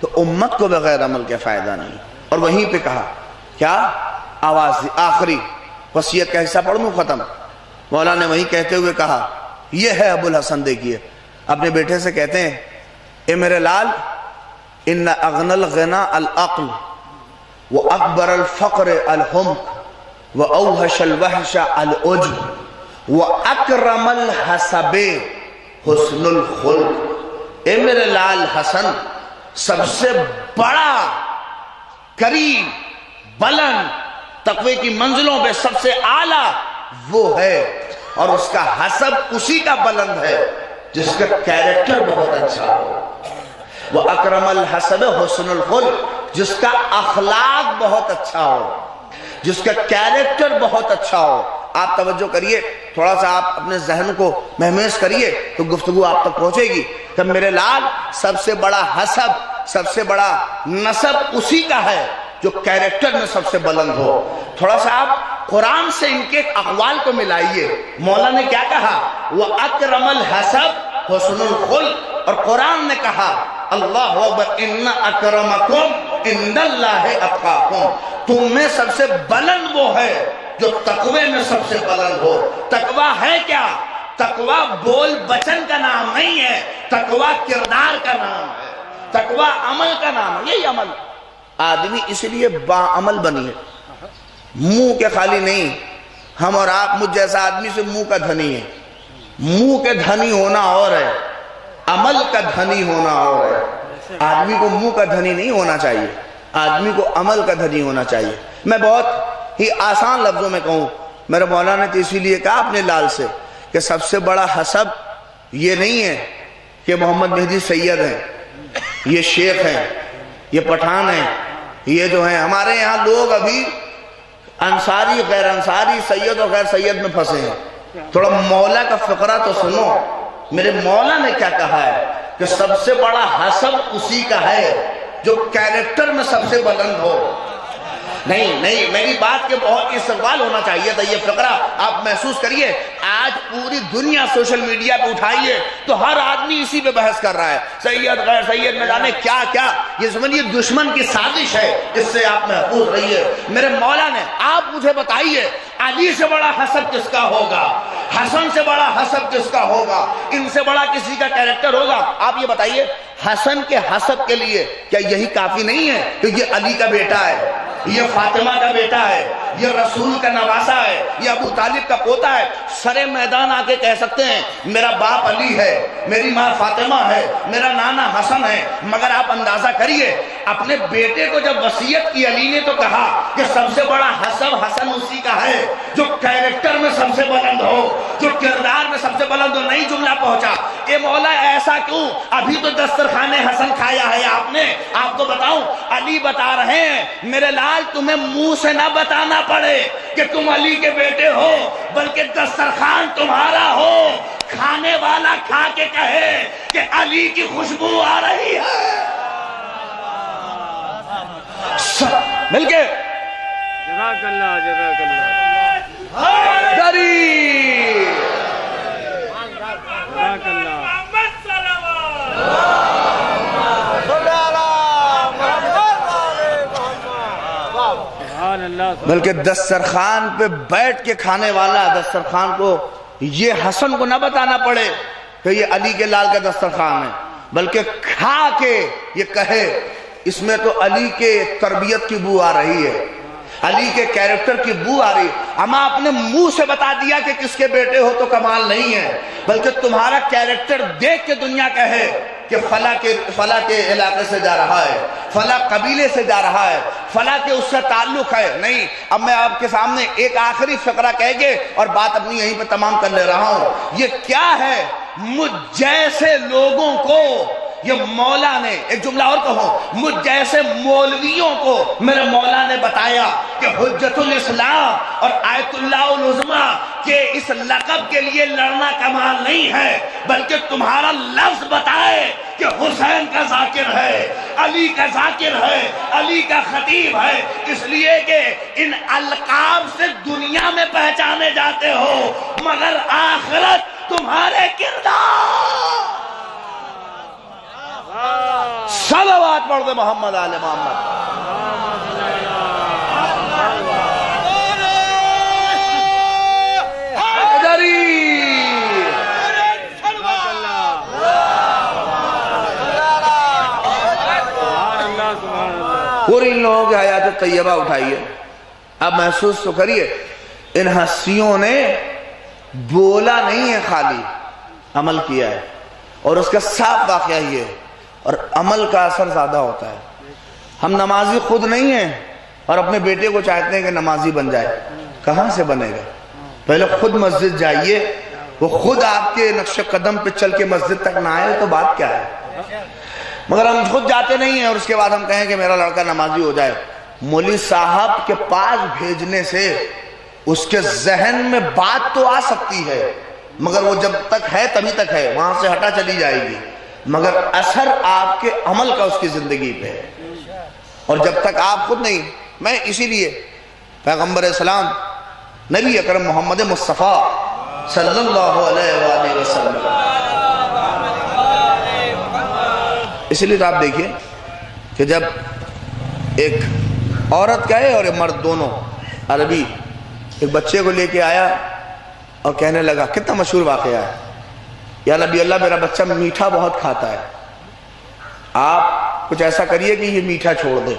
تو امت کو بغیر عمل کے فائدہ نہیں۔ اور وہیں پہ کہا کیا؟ آواز آخری وصیت کا حصہ پڑھ دوں ختم؟ مولا نے وہیں کہتے ہوئے کہا، یہ ہے ابو الحسن، دیکھیے اپنے بیٹے سے کہتے ہیں، اے میرے لال، ان اغنى الغنى العقل واکبر الفقر الحمق واوحش الوحش العجب واکرم الحسب حسن الخلق۔ اے میرے لال حسن، سب سے بڑا، کریم، بلند، تقوی کی منزلوں پہ سب سے اعلیٰ وہ ہے، اور اس کا حسب اسی کا بلند ہے جس کا کیریکٹر بہت اچھا ہو۔ وہ اکرم الحسب حسن الخلق، جس کا اخلاق بہت اچھا ہو، جس کا کیریکٹر بہت اچھا ہو۔ آپ توجہ کریے، تھوڑا سا آپ اپنے ذہن کو مہمیز کریے تو گفتگو آپ تک پہنچے گی کہ میرے لال، سب سے بڑا حسب، سب سے بڑا نسب اسی کا ہے جو کیریکٹر میں سب سے بلند ہو. تھوڑا سا آپ قرآن سے ان کے اقوال کو ملائیے. مولا نے کیا کہا؟ وَأَكْرَمَ الْحَسَبْ حُسْنُ الْخُلْقِ، اور قرآن نے کہا اللہ اکبر ان اکرمکم عند اللہ اتقاکم، تم میں سب سے بلند وہ ہے جو تقوی میں سب سے بلند ہو. تقوی ہے کیا؟ تقوی بول بچن کا نام نہیں ہے، تقوی کردار کا نام ہے، تقوی عمل کا نام ہے. یہی عمل آدمی اس لیے باعمل بنی ہے، منہ کے خالی نہیں. ہم اور آپ مجھ جیسا آدمی سے منہ کا دھنی ہے. منہ کے دھنی ہونا اور ہے، عمل کا دھنی ہونا اور ہے. آدمی کو منہ کا دھنی نہیں ہونا چاہیے، آدمی کو عمل کا دھنی ہونا چاہیے. میں بہت ہی آسان لفظوں میں کہوں، میرے مولانا نے تو اسی لیے کہا اپنے لال سے کہ سب سے بڑا حسب یہ نہیں ہے کہ محمد مہدی سید ہیں، یہ شیخ ہیں، یہ پٹھان ہیں، یہ جو ہیں ہمارے یہاں لوگ ابھی انصاری غیر انصاری سید اور غیر سید میں پھنسے ہیں. تھوڑا مولا کا فقرہ تو سنو. میرے مولا نے کیا کہا ہے کہ سب سے بڑا حسب اسی کا ہے جو کیریکٹر میں سب سے بلند ہو. نہیں میری بات کے بہت استقبال ہونا چاہیے تھا. یہ فقرہ آپ محسوس کریے، آج پوری دنیا سوشل میڈیا پہ اٹھائیے تو ہر آدمی اسی پہ بحث کر رہا ہے، سید غیر سید نہ جانے کیا کیا. یہ سمجھیے دشمن کی سازش ہے، اس سے آپ محفوظ رہیے. میرے مولا نے آپ مجھے بتائیے علی سے بڑا حسب کس کا ہوگا، حسن سے بڑا حسب کس کا ہوگا، ان سے بڑا کسی کا کیریکٹر ہوگا؟ آپ یہ بتائیے حسن کے حسب کے لیے کیا یہی کافی نہیں ہے کہ یہ علی کا بیٹا ہے، یہ فاطمہ کا بیٹا ہے، یہ رسول کا نواسا ہے، یہ ابو طالب کا پوتا ہے؟ سرے میدان آ کے کہہ سکتے ہیں میرا باپ علی ہے، میری ماں فاطمہ ہے، میرا نانا حسن ہے. مگر آپ اندازہ کریے اپنے بیٹے کو جب وصیت کی علی نے تو کہا کہ سب سے بڑا حسب حسن اسی کا ہے جو کیریکٹر میں سب سے بلند ہو، جو کردار میں سب سے بلند ہو. نہیں جملہ پہنچا. اے مولا ایسا کیوں؟ ابھی تو دسترخوان حسن کھایا ہے آپ نے. آپ کو بتاؤں علی بتا رہے ہیں میرے لال تمہیں منہ سے نہ بتانا پڑے کہ تم علی کے بیٹے ہو، بلکہ دسترخوان تمہارا ہو، کھانے والا کھا کے کہے کہ علی کی خوشبو آ رہی ہے. مل کے جزاک اللہ جزاک اللہ دری جزاک اللہ. سبحان اللہ. بلکہ دسترخوان پہ بیٹھ کے کھانے والا دسترخوان کو یہ حسن کو نہ بتانا پڑے کہ یہ علی کے لال کا دسترخوان ہے، بلکہ کھا کے یہ کہے اس میں تو علی کے تربیت کی بو آ رہی ہے، علی کے کیریکٹر کی بو آ رہی. اما اپنے منہ سے بتا دیا کہ کس کے بیٹے ہو تو کمال نہیں ہے، بلکہ تمہارا کیریکٹر دیکھ کے دنیا کہے کہ فلاں کے علاقے سے جا رہا ہے، فلاں قبیلے سے جا رہا ہے، فلاں کے اس سے تعلق ہے. نہیں، اب میں آپ کے سامنے ایک آخری فقرہ کہہ کے اور بات اپنی یہیں پہ تمام کر لے رہا ہوں. یہ کیا ہے؟ مجھ جیسے لوگوں کو یہ مولا نے، ایک جملہ اور کہوں، مجھ جیسے مولویوں کو میرے مولا نے بتایا کہ حجت الاسلام اور آیت اللہ العظمیٰ کہ اس لقب کے لیے لڑنا کمال نہیں ہے، بلکہ تمہارا لفظ بتائے کہ حسین کا ذاکر ہے، علی کا ذاکر ہے، علی کا خطیب ہے. اس لیے کہ ان القاب سے دنیا میں پہچانے جاتے ہو، مگر آخرت تمہارے کردار. صلوات پڑھ دے محمد آل محمد. پوری ان لوگوں کی حیات طیبہ اٹھائیے. اب محسوس تو کریے ان ہستیوں نے بولا نہیں ہے، خالی عمل کیا ہے. اور اس کا صاف واقعہ یہ ہے، اور عمل کا اثر زیادہ ہوتا ہے. ہم نمازی خود نہیں ہیں اور اپنے بیٹے کو چاہتے ہیں کہ نمازی بن جائے. کہاں سے بنے گا؟ پہلے خود مسجد جائیے، وہ خود آپ کے نقش قدم پہ چل کے مسجد تک نہ آئے تو بات کیا ہے؟ مگر ہم خود جاتے نہیں ہیں اور اس کے بعد ہم کہیں کہ میرا لڑکا نمازی ہو جائے. مولوی صاحب کے پاس بھیجنے سے اس کے ذہن میں بات تو آ سکتی ہے، مگر وہ جب تک ہے تبھی تک ہے، وہاں سے ہٹا چلی جائے گی، مگر اثر آپ کے عمل کا اس کی زندگی پہ ہے. اور جب تک آپ خود نہیں، میں اسی لیے پیغمبر اسلام نبی اکرم محمد مصطفیٰ صلی اللہ علیہ وآلہ وسلم، اسی لیے تو آپ دیکھیے کہ جب ایک عورت کا ہے اور ایک مرد دونوں عربی ایک بچے کو لے کے آیا اور کہنے لگا، کتنا مشہور واقعہ ہے، یا نبی اللہ میرا بچہ میٹھا بہت کھاتا ہے، آپ کچھ ایسا کریے کہ یہ میٹھا چھوڑ دے۔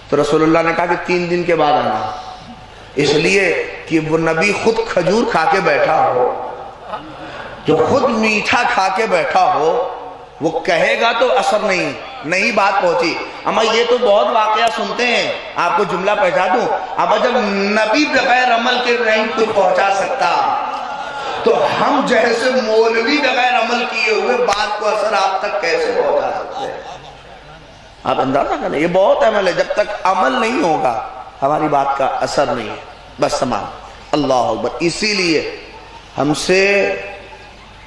تو رسول اللہ نے کہا کہ 3 دن کے بعد آنا، اس لیے کہ وہ نبی خود کھجور کھا کے بیٹھا ہو، جو خود میٹھا کھا کے بیٹھا ہو وہ کہے گا تو اثر نہیں بات پہنچی۔ اما یہ تو بہت واقعہ سنتے ہیں، آپ کو جملہ پہنچا دوں، اب جب نبی بغیر عمل کے نہیں کچھ پہنچا سکتا تو ہم جیسے مولوی بغیر عمل کیے ہوئے بات کو اثر آپ تک کیسے پہنچا سکتے ہیں؟ آپ اندازہ کریں، یہ بہت عمل ہے، جب تک عمل نہیں ہوگا ہماری بات کا اثر نہیں ہے۔ بس تمام، اللہ اکبر۔ اسی لیے ہم سے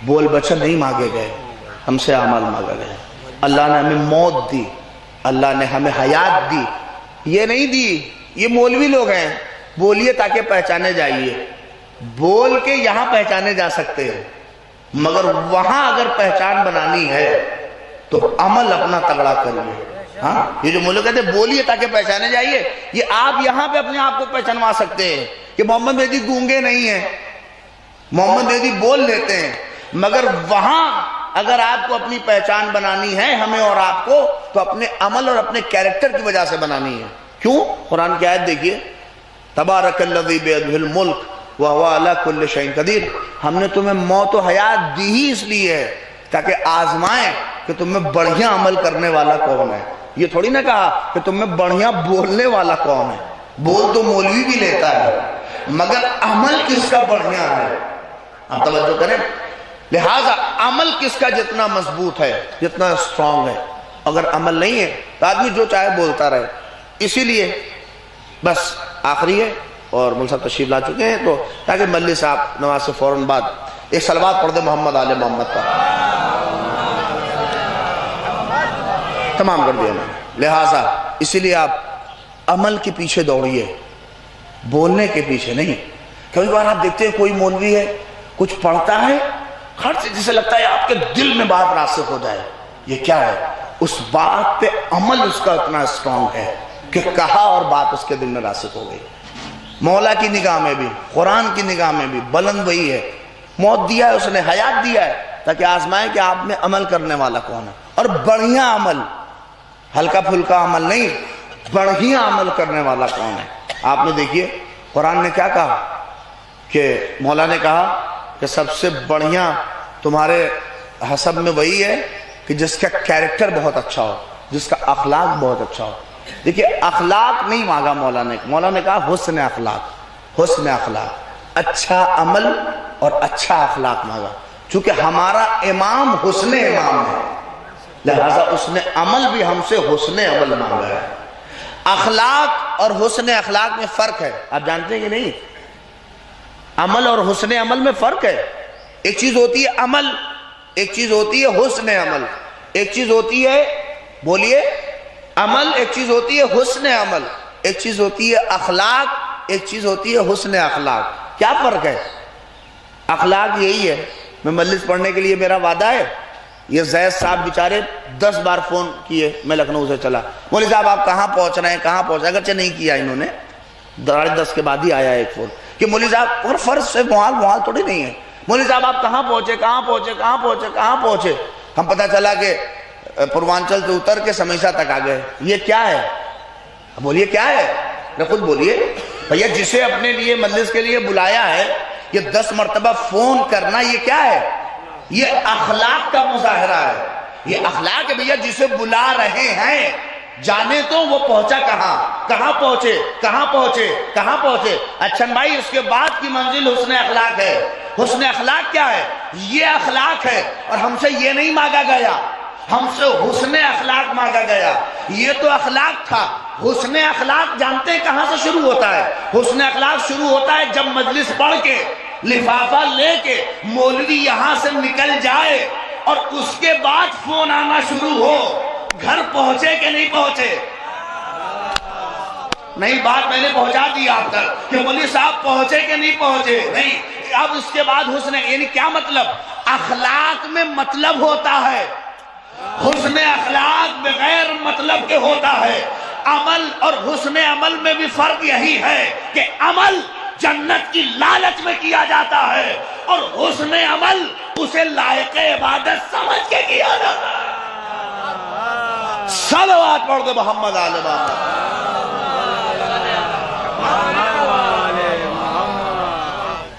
بول بچن نہیں مانگے گئے، ہم سے عمل مانگا گئے۔ اللہ نے ہمیں موت دی، اللہ نے ہمیں حیات دی، یہ نہیں دی۔ یہ مولوی لوگ ہیں، بولیے تاکہ پہچانے جائیے، بول کے یہاں پہچانے جا سکتے ہیں، مگر وہاں اگر پہچان بنانی ہے تو عمل اپنا تگڑا کریے۔ ہاں، یہ جو مولوی کہتے ہیں بولیے تاکہ پہچانے جائیے، یہ آپ یہاں پہ اپنے آپ کو پہچانوا سکتے ہیں کہ محمد مہدی گونگے نہیں ہیں، محمد مہدی بول لیتے ہیں، مگر وہاں اگر آپ کو اپنی پہچان بنانی ہے ہمیں اور آپ کو، تو اپنے عمل اور اپنے کیریکٹر کی وجہ سے بنانی ہے۔ کیوں؟ قرآن کی آیت دیکھیے، تبارک الذی بیدہ الملک وہو علی کل شیء قدیر۔ ہم نے تمہیں موت و حیات دی ہی اس لیے ہے تاکہ آزمائیں کہ تم میں بڑھیا عمل کرنے والا کون ہے۔ یہ تھوڑی نہ کہا کہ تم میں بڑھیا بولنے والا کون ہے، بول تو مولوی بھی لیتا ہے، مگر عمل کس کا بڑھیا ہے؟ آپ توجہ کریں، لہٰذا عمل کس کا جتنا مضبوط ہے، جتنا اسٹرانگ ہے، اگر عمل نہیں ہے تو آدمی جو چاہے بولتا رہے۔ اسی لیے بس آخری ہے اور مول صاحب تشریف لا چکے ہیں، تو تاکہ ملی صاحب نماز سے فوراً بعد ایک صلوات پڑھ دے محمد آل محمد پر، تمام کر دیا میں۔ لہٰذا اسی لیے آپ عمل کے پیچھے دوڑیے، بولنے کے پیچھے نہیں۔ کبھی بار آپ دیکھتے ہیں کوئی مولوی ہے کچھ پڑھتا ہے، ہر سے جسے لگتا ہے آپ کے دل میں بات راسخ ہو جائے، یہ کیا ہے؟ اس بات پہ عمل اس کا اتنا اسٹرانگ ہے کہ کہا اور بات اس کے دل میں راسخ ہو گئی۔ مولا کی نگاہ میں بھی، قرآن کی نگاہ میں بھی بلند وہی ہے۔ موت دیا ہے اس نے، حیات دیا ہے تاکہ آزمائے کہ آپ میں عمل کرنے والا کون ہے، اور بڑھیا عمل، ہلکا پھلکا عمل نہیں، بڑھیا عمل کرنے والا کون ہے۔ آپ نے دیکھیے قرآن نے کیا کہا کہ مولا نے کہا کہ سب سے بڑھیا تمہارے حسب میں وہی ہے کہ جس کا کیریکٹر بہت اچھا ہو، جس کا اخلاق بہت اچھا ہو۔ دیکھیے اخلاق نہیں مانگا مولا نے کہا حسن اخلاق، حسن اخلاق، اچھا عمل اور اچھا اخلاق مانگا۔ چونکہ ہمارا امام حسن امام ہے، لہذا اس نے عمل بھی ہم سے حسن عمل مانگا ہے۔ اخلاق اور حسن اخلاق میں فرق ہے، آپ جانتے ہیں کہ نہیں؟ عمل اور حسن عمل میں فرق ہے۔ ایک چیز ہوتی ہے عمل، ایک چیز ہوتی ہے حسن عمل، ایک چیز ہوتی ہے، بولیے، عمل، ایک چیز ہوتی ہے حسن عمل، ایک چیز ہوتی ہے اخلاق، ایک چیز ہوتی ہے حسن اخلاق۔ کیا فرق ہے؟ اخلاق یہی ہے، میں مجلس پڑھنے کے لیے میرا وعدہ ہے، یہ زید صاحب بیچارے 10 بار فون کیے، میں لکھنؤ سے چلا، مولوی صاحب آپ کہاں پہنچ رہے ہیں، کہاں پہنچ رہے ہیں؟ اگرچہ نہیں کیا انہوں نے، 10:30 کے بعد ہی آیا ایک فون کہ مولوی صاحب، اور فرض سے محال تھوڑی نہیں ہے، مولوی صاحب آپ کہاں پہنچے، کہاں پہنچے، کہاں پہنچے، کہاں پہنچے؟ ہم پتہ چلا کہ پوروانچل سے اتر کے سمیسا تک آ گئے۔ یہ کیا ہے؟ بولیے کیا ہے؟ خود بولیے بھیا، جسے اپنے لیے مجلس کے لیے بلایا ہے، یہ 10 مرتبہ فون کرنا، یہ کیا ہے؟ یہ اخلاق کا مظاہرہ ہے، یہ اخلاق ہے بھیا۔ جسے بلا رہے ہیں جانے تو وہ پہنچا کہاں، کہاں پہنچے، کہاں پہنچے، کہاں پہنچے؟ اچھا بھائی، اس کے بعد کی منزل حسن اخلاق ہے۔ حسن اخلاق کیا ہے؟ یہ اخلاق ہے، اور ہم سے یہ نہیں مانگا گیا، ہم سے حسن اخلاق مانگا گیا۔ یہ تو اخلاق تھا، حسن اخلاق جانتے ہیں کہاں سے شروع ہوتا ہے؟ حسن اخلاق شروع ہوتا ہے جب مجلس پڑھ کے لفافہ لے کے مولوی یہاں سے نکل جائے اور اس کے بعد فون آنا شروع ہو، گھر پہنچے کہ نہیں پہنچے؟ نہیں بات میں نے پہنچا دی آپ تک کہ مولوی صاحب پہنچے کہ نہیں پہنچے، نہیں. اب اس کے بعد حسن، یعنی کیا مطلب؟ اخلاق میں مطلب ہوتا ہے، حسن اخلاق بغیر مطلب کے ہوتا ہے. عمل اور حسن عمل میں بھی فرق یہی ہے کہ عمل جنت کی لالچ میں کیا جاتا ہے اور حسن عمل اسے لائق عبادت سمجھ کے کیا جاتا ہے. صلوات پڑھ دے محمد آل محمد.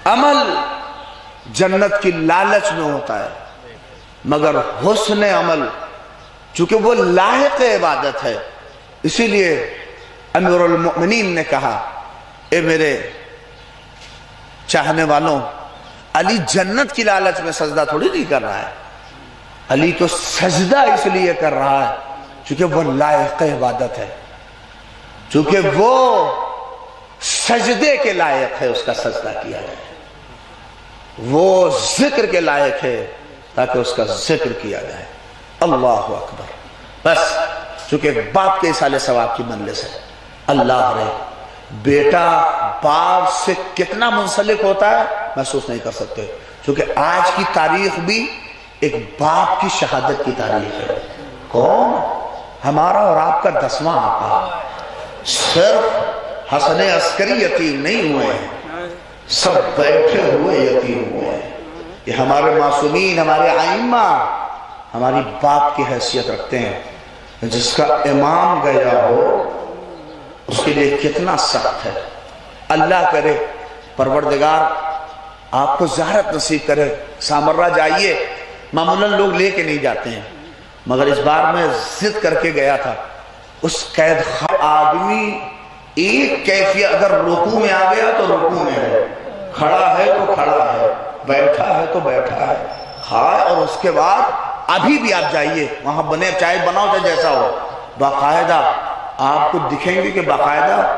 عمل جنت کی لالچ میں ہوتا ہے مگر حسن عمل چونکہ وہ لائق عبادت ہے، اسی لیے امیر المؤمنین نے کہا اے میرے چاہنے والوں، علی جنت کی لالچ میں سجدہ تھوڑی نہیں کر رہا ہے، علی تو سجدہ اس لیے کر رہا ہے چونکہ وہ لائق عبادت ہے، چونکہ وہ سجدے کے لائق ہے اس کا سجدہ کیا جائے، وہ ذکر کے لائق ہے تاکہ اس کا ذکر کیا جائے. اللہ اکبر. بس چونکہ باپ کے اصالِ ثواب کی مجلس ہے، اللہ رہے بیٹا باپ سے کتنا منسلک ہوتا ہے محسوس نہیں کر سکتے، چونکہ آج کی تاریخ بھی ایک باپ کی شہادت کی تاریخ ہے. کون؟ ہمارا اور آپ کا 10واں آقا. صرف حسن عسکری یتیم نہیں ہوئے ہیں، سب بیٹھے ہوئے یتیم ہوئے ہیں. یہ ہمارے معصومین، ہمارے ائمہ ہماری باپ کی حیثیت رکھتے ہیں. جس کا امام گیا ہو اس کے لیے کتنا سخت ہے. اللہ کرے پروردگار آپ کو زیارت نصیب کرے. سامرہ جائیے، معمولاً لوگ لے کے نہیں جاتے ہیں مگر اس بار میں ضد کر کے گیا تھا. اس قید خواہ آدمی ایک کیفیت، اگر رکوع میں آ گیا تو رکوع میں ہے، کھڑا ہے تو کھڑا ہے، بیٹھا ہے تو بیٹھا ہے. ہاں، اور اس کے بعد ابھی بھی آپ جائیے وہاں بنے، چاہے بناؤ چاہے جیسا ہو، باقاعدہ آپ کو دکھیں گے کہ باقاعدہ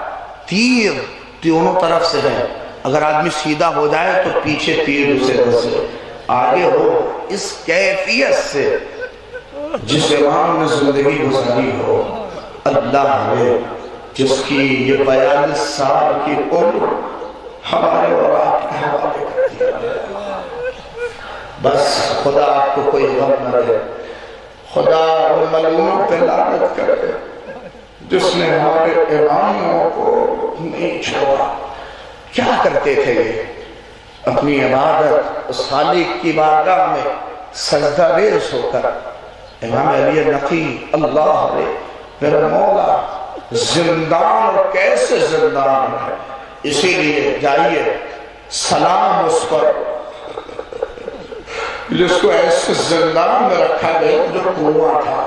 تیر دونوں طرف سے ہے. اگر آدمی سیدھا ہو جائے تو پیچھے تیر اسے سے آگے ہو. اس کیفیت سے جس امام نے زندگی گزاری ہو، اللہ نے جس کی یہ 42 سال کی عمر ہمارے اور آپ کے حوالے کر دیا. بس خدا آپ کو کوئی غم نہ دے، خدا ان ملعونوں پہ لعنت کرے جس نے ہمارے اماموں کو نہیں چھوڑا. کیا کرتے تھے یہ؟ اپنی عبادت اس خالق کی بارگاہ میں سجدہ ریز ہو کر. امام علی نقی اللہ علیہ میرا مولا زندان، اور کیسے زندان ہے. اسی لیے جائیے سلام اس پر جس کو ایسے زندان میں رکھا گیا جو کنواں تھا،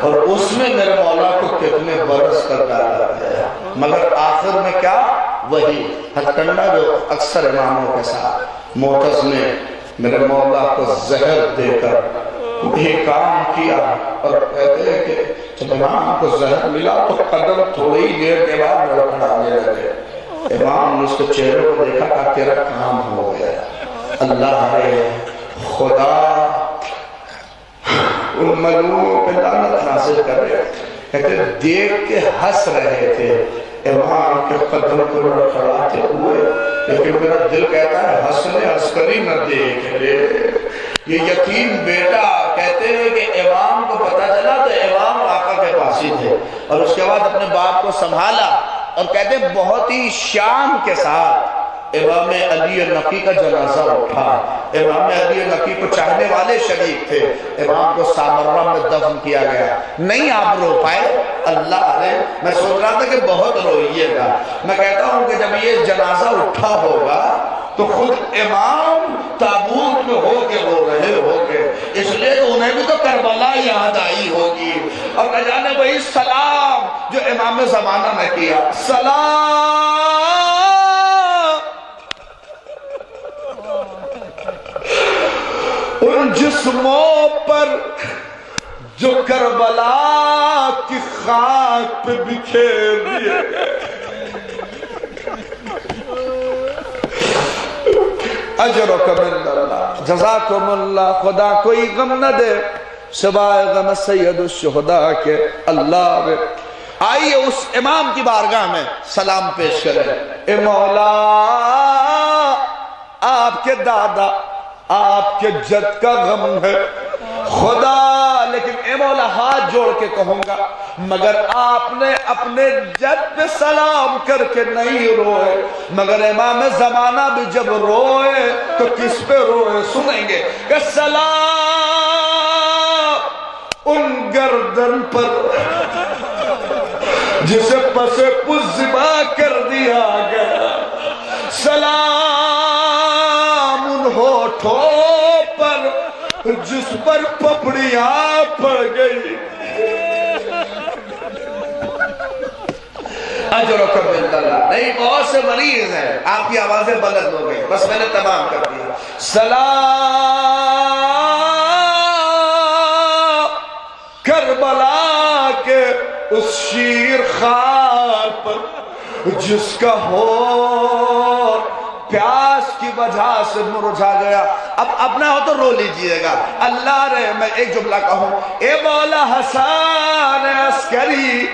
اور اس میں میرے مولا کو کتنے برس کر ڈالا گیا مگر آخر میں کیا؟ وہی ہتھکنڈا جو اکثر اماموں کے ساتھ معتز نے میرے مولا کو زہر دے کر وہی کام کیا. اور کہتے ہیں کہ جب امام کو زہر ملا تو قدم تھوڑی دیر کے بعد لڑکھڑانے لگے. امام نے اس کے چہرے کو دیکھا کہ تیرا کام ہو گیا. اللہ ہے خدا ان ملعونوں پہ لعنت نازل کر رہے. کہتے دیکھ کے ہنس رہے تھے امام کے قدم کو لڑکھڑاتے ہوئے، لیکن میرا دل کہتا ہے حسن عسکری نہ دیکھ رہے. یہ یتیم بیٹا کہتے ہیں کہ امام کو پتہ چلا تو امام آقا کے پاس ہی تھے، اور اس کے بعد اپنے باپ کو سنبھالا. اور کہتے ہیں بہت ہی شان کے ساتھ امام علی نقی کا جنازہ اٹھا. امام علی نقی کو چاہنے والے شریک تھے. امام کو سامرہ میں دفن کیا گیا. نہیں آپ رو پائے. اللہ علیہ میں سوچ رہا تھا کہ بہت روئیے گا. میں کہتا ہوں کہ جب یہ جنازہ اٹھا ہوگا تو خود امام تابوت میں ہو کے رو رہے ہوگے، اس لیے انہیں بھی تو کربلا یاد آئی ہوگی. اور نہ جانے وہی سلام جو امام زمانہ نے کیا، سلام ان جسموں پر جو کربلا کی خاک پہ بکھیر دیے گئے. اجرکم اللہ، جزاکم اللہ. خدا کوئی غم نہ دے سوائے غم سید الشہداء کے. اللہ آئیے اس امام کی بارگاہ میں سلام پیش کریں. اے مولا آپ کے دادا آپ کے جد کا غم ہے خدا، لیکن اے مولا ہاتھ جوڑ کے کہوں گا مگر آپ نے اپنے جد پہ سلام کر کے نہیں روئے، مگر امام زمانہ بھی جب روئے تو کس پہ روئے سنیں گے کہ سلام ان گردن پر جسے پسے پزبا کر دیا گیا، سلام ان ہوٹھوں پر جس پر پپڑیاں پڑ گئی. اجرکم اللہ. نہیں بہت سے مریض ہیں، آپ کی آوازیں بلند ہو گئی، بس میں نے تمام کر دیا. سلام کربلا کے اس شیر خار پر جس کا ہور پیاس کی وجہ سے مرجھا گیا. اب اپنا ہو تو رو لیجئے گا. اللہ رے میں ایک جملہ کہوں، اے مولا حسن عسکری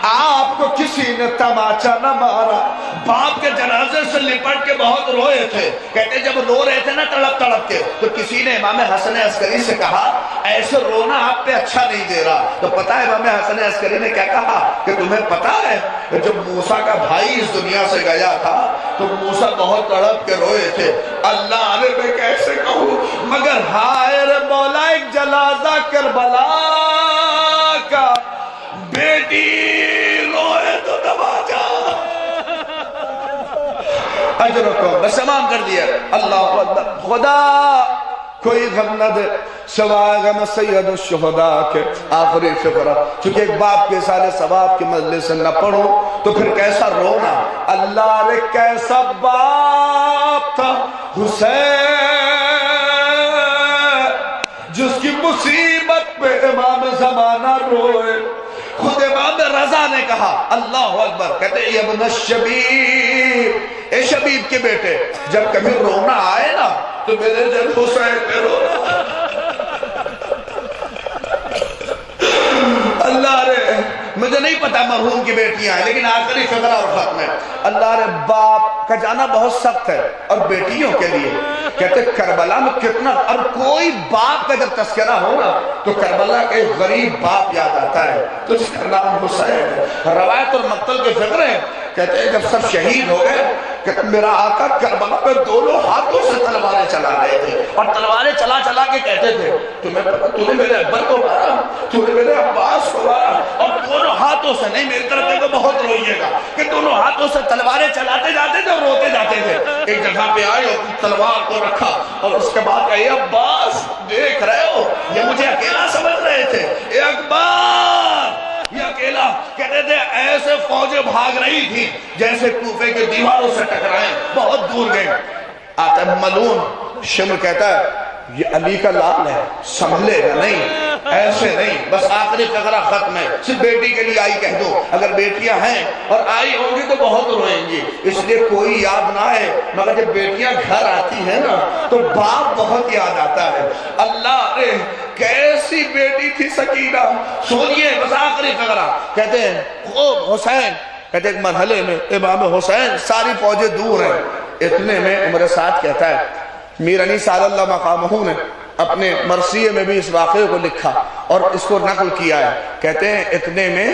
آپ کو کسی نے تماچا نہ مارا، باپ کے جنازے سے لپٹ کے بہت روئے تھے، کہتے جب رو رہے تھے نا تڑپ تڑپ کے تو کسی نے امام حسن عسکری سے کہا ایسے رونا آپ پہ اچھا نہیں دے رہا. تو پتہ ہے امام حسن عسکری نے کیا کہا کہ تمہیں پتہ ہے جب موسیٰ کا بھائی اس دنیا سے گیا تھا تو موسیٰ بہت تڑپ کے روئے تھے. اللہ نے میں کیسے کہوں مگر ہائے رے مولا ایک جنازہ کربلا کا بیٹی روئے تو دبا جا. اجر کو بس تمام کر دیا. اللہ اکبر. خدا کوئی غم نہ دے سوائے غم سید الشہداء کے آخری فقرہ. چونکہ ایک باپ کے سالے ثواب کی مجلس سے نہ پڑھو تو پھر کیسا رونا. اللہ رے کیسا باپ تھا حسین جس کی مصیبت پہ امام زمانہ روئے. خود امام رضا نے کہا اللہ اکبر، کہتے ہیں ابن الشبیب، اے شبیب کے بیٹے جب کبھی رونا آئے نا تو میرے جب حسین پہ رونا. اللہ رے مجھے نہیں پتا مرحوم کی بیٹیاں ہیں لیکن آخری فقرہ اور ختم ہے. اللہ رے باپ کا جانا بہت سخت ہے اور بیٹیوں کے لیے کہتے کربلا میں کتنا، اور کوئی باپ کا جب تذکرہ ہوگا تو کربلا کا ایک غریب باپ یاد آتا ہے تو اس کا نام حسین ہے. روایت اور مقتل کے فقرے کہتے ہیں جب سب شہید ہو گئے کہ میرا آقا کربلا پہ دونوں ہاتھوں سے تلواریں چلا رہے تھے اور تلواریں چلا چلا کے کہتے تھے تمہیں پتا تو نے میرے اکبر کو مارا، تو نے میرے عباس کو مارا، اور دونوں ہاتھوں سے نہیں میری طرف دیکھو بہت روئیے گا کہ دونوں ہاتھوں سے تلواریں چلاتے جاتے تھے اور روتے جاتے تھے. ایک جگہ پہ آئے اور تلوار کو رکھا اور اس کے بعد کہا عباس دیکھ رہے ہو یہ مجھے اکیلا سمجھ رہے تھے، اے اکبر یہ اکیلا. کہتے تھے ایسے فوجیں بھاگ رہی تھی جیسے کوفے کے دیواروں سے ٹکرائیں، بہت دور گئے. آتا ہے ملون شمر کہتا ہے یہ علی کا لال ہے سنبھلے گا نہیں، ایسے نہیں. بس آخری فقرہ ختم ہے. صرف بیٹی کے لیے آئی کہہ دو، اگر بیٹیاں ہیں اور آئی ہوں گی تو بہت روئیں گی، اس لیے کوئی یاد نہ آئے مگر جب بیٹیاں گھر آتی ہیں نا تو باپ بہت یاد آتا ہے. اللہ رے کیسی بیٹی تھی سکینہ. سنیے بس آخری فقرہ کہتے ہیں خوب حسین، کہتے ہیں ایک مرحلے میں امام حسین ساری فوجیں دور ہیں، اتنے میں عمر سعد کہتا ہے میر علی صلی اللہ مقامہ نے اپنے مرثیے میں بھی اس واقعے کو لکھا اور اس کو نقل کیا ہے. کہتے ہیں اتنے میں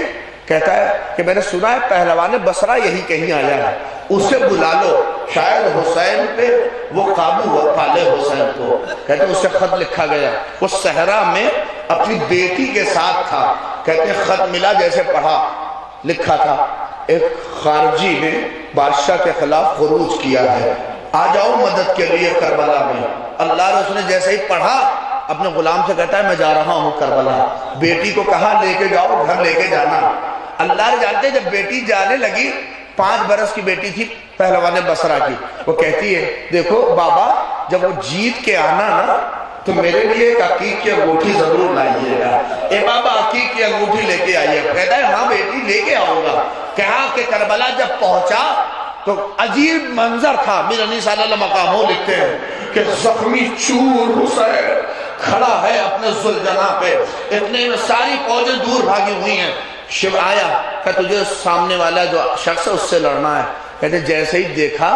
کہتا ہے کہ میں نے سنا ہے پہلوان بصرہ یہی کہیں آیا ہے، اسے بلا لو شاید حسین پہ وہ قابو ہو پالے حسین کو. کہتے ہیں اس سے خط لکھا گیا، وہ صحرا میں اپنی بیٹی کے ساتھ تھا. کہتے ہیں خط ملا جیسے پڑھا لکھا تھا ایک خارجی نے بادشاہ کے خلاف خروج کیا ہے، آ جاؤ مدد کے لیے کربلا میں. اللہ رسول نے جیسے ہی پڑھا اپنے غلام سے کہتا ہے میں جا رہا ہوں کربلا. بیٹی کو کہا لے کے جاؤ گھر لے کے جانا. اللہ نے جانتے جب بیٹی جانے لگی 5 برس کی بیٹی تھی پہلوان بصرہ کی، وہ کہتی ہے دیکھو بابا جب وہ جیت کے آنا نا تو میرے لیے ایک عقیق کی انگوٹھی ضرور لائیے گا. اے بابا عقیق کی انگوٹھی لے کے آئیے. کہتا ہے ہاں بیٹی لے کے آؤں گا. کہا کہ کربلا جب پہنچا تو عجیب منظر تھا. میر علی صلی اللہ مقامہ لکھتے ہیں کہ زخمی چور حسین کھڑا ہے اپنے ذوالجناح پہ. اتنے میں ساری فوجیں دور بھاگی ہوئی ہیں. شیو آیا کہ تجھے سامنے والا جو شخص ہے اس سے لڑنا ہے. کہتے جیسے ہی دیکھا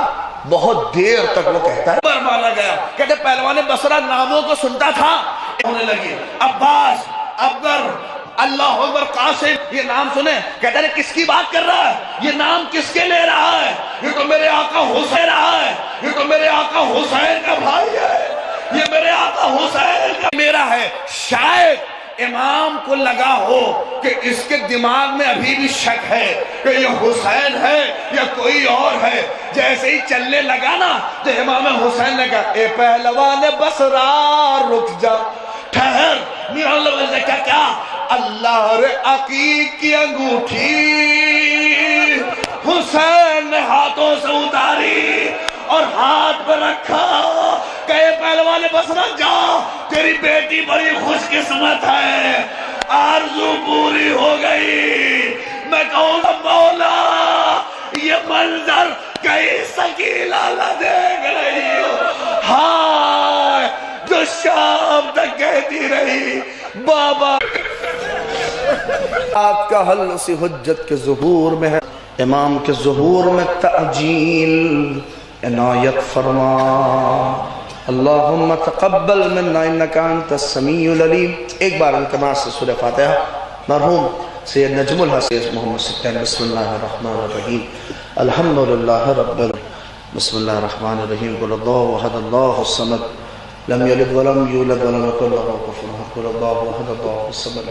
بہت دیر تک وہ کہتا ہے مانا گیا. کہتے پہلوان بصرہ ناموں کو سنتا تھا ہونے لگی. عباس، اکبر، اللہ اکبر، قاسم، یہ نام سنیں. کہتا ہے کس کی بات کر رہا ہے؟ یہ نام کس کے لے رہا ہے؟ یہ تو میرے آقا حسین رہا ہے. یہ تو میرے آقا حسین کا بھائی ہے. یہ میرے آقا حسین کا میرا ہے. شاید امام کو لگا ہو کہ اس کے دماغ میں ابھی بھی شک ہے کہ یہ حسین ہے یا کوئی اور ہے. جیسے ہی چلنے لگا نا تو امام حسین نے کہا اے پہلوان بصرہ رک جا، ٹھہر. میرا لفظ نے کہا کیا؟ اللہ رے عقیق کی انگوٹھی حسین نے ہاتھوں سے اتاری اور ہاتھ پر رکھا. کہے پہلوان بصرہ جا، تیری بیٹی بڑی خوش قسمت ہے، آرزو پوری ہو گئی. میں کہوں گا مولا یہ منظر کئی سکیلا نہ دیکھ رہی ہو. ہائے جو شام تک کہتی رہی بابا. آپ کا حل اسی حجت کے ظہور میں ہے. امام کے ظہور میں تعجیل عنایت فرما. اللہم تقبل منا انکا انت السمیع العلیم. ایک بار التماس سے سورہ فاتحہ مرحوم سید نجم الحسین محمد سبتین. بسم اللہ الرحمن الرحیم. الحمدللہ رب بسم اللہ الرحمن الرحیم. قل اللہ احد اللہ الصمد لم یلد ولم یولد ولم یکن لہ کفوا احد. قل اللہ احد اللہ الصمد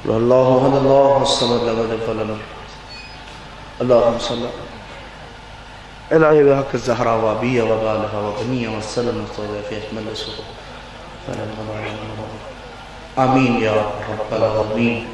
قل اللہ احد اللہ الصمد لم یلد ولم یولد. اللہم صلی اللہ الہی بحق الزہرا وابیہ وبالہا وبنیہ وسلم فی احمد سورہ. آمین یا رب العالمین.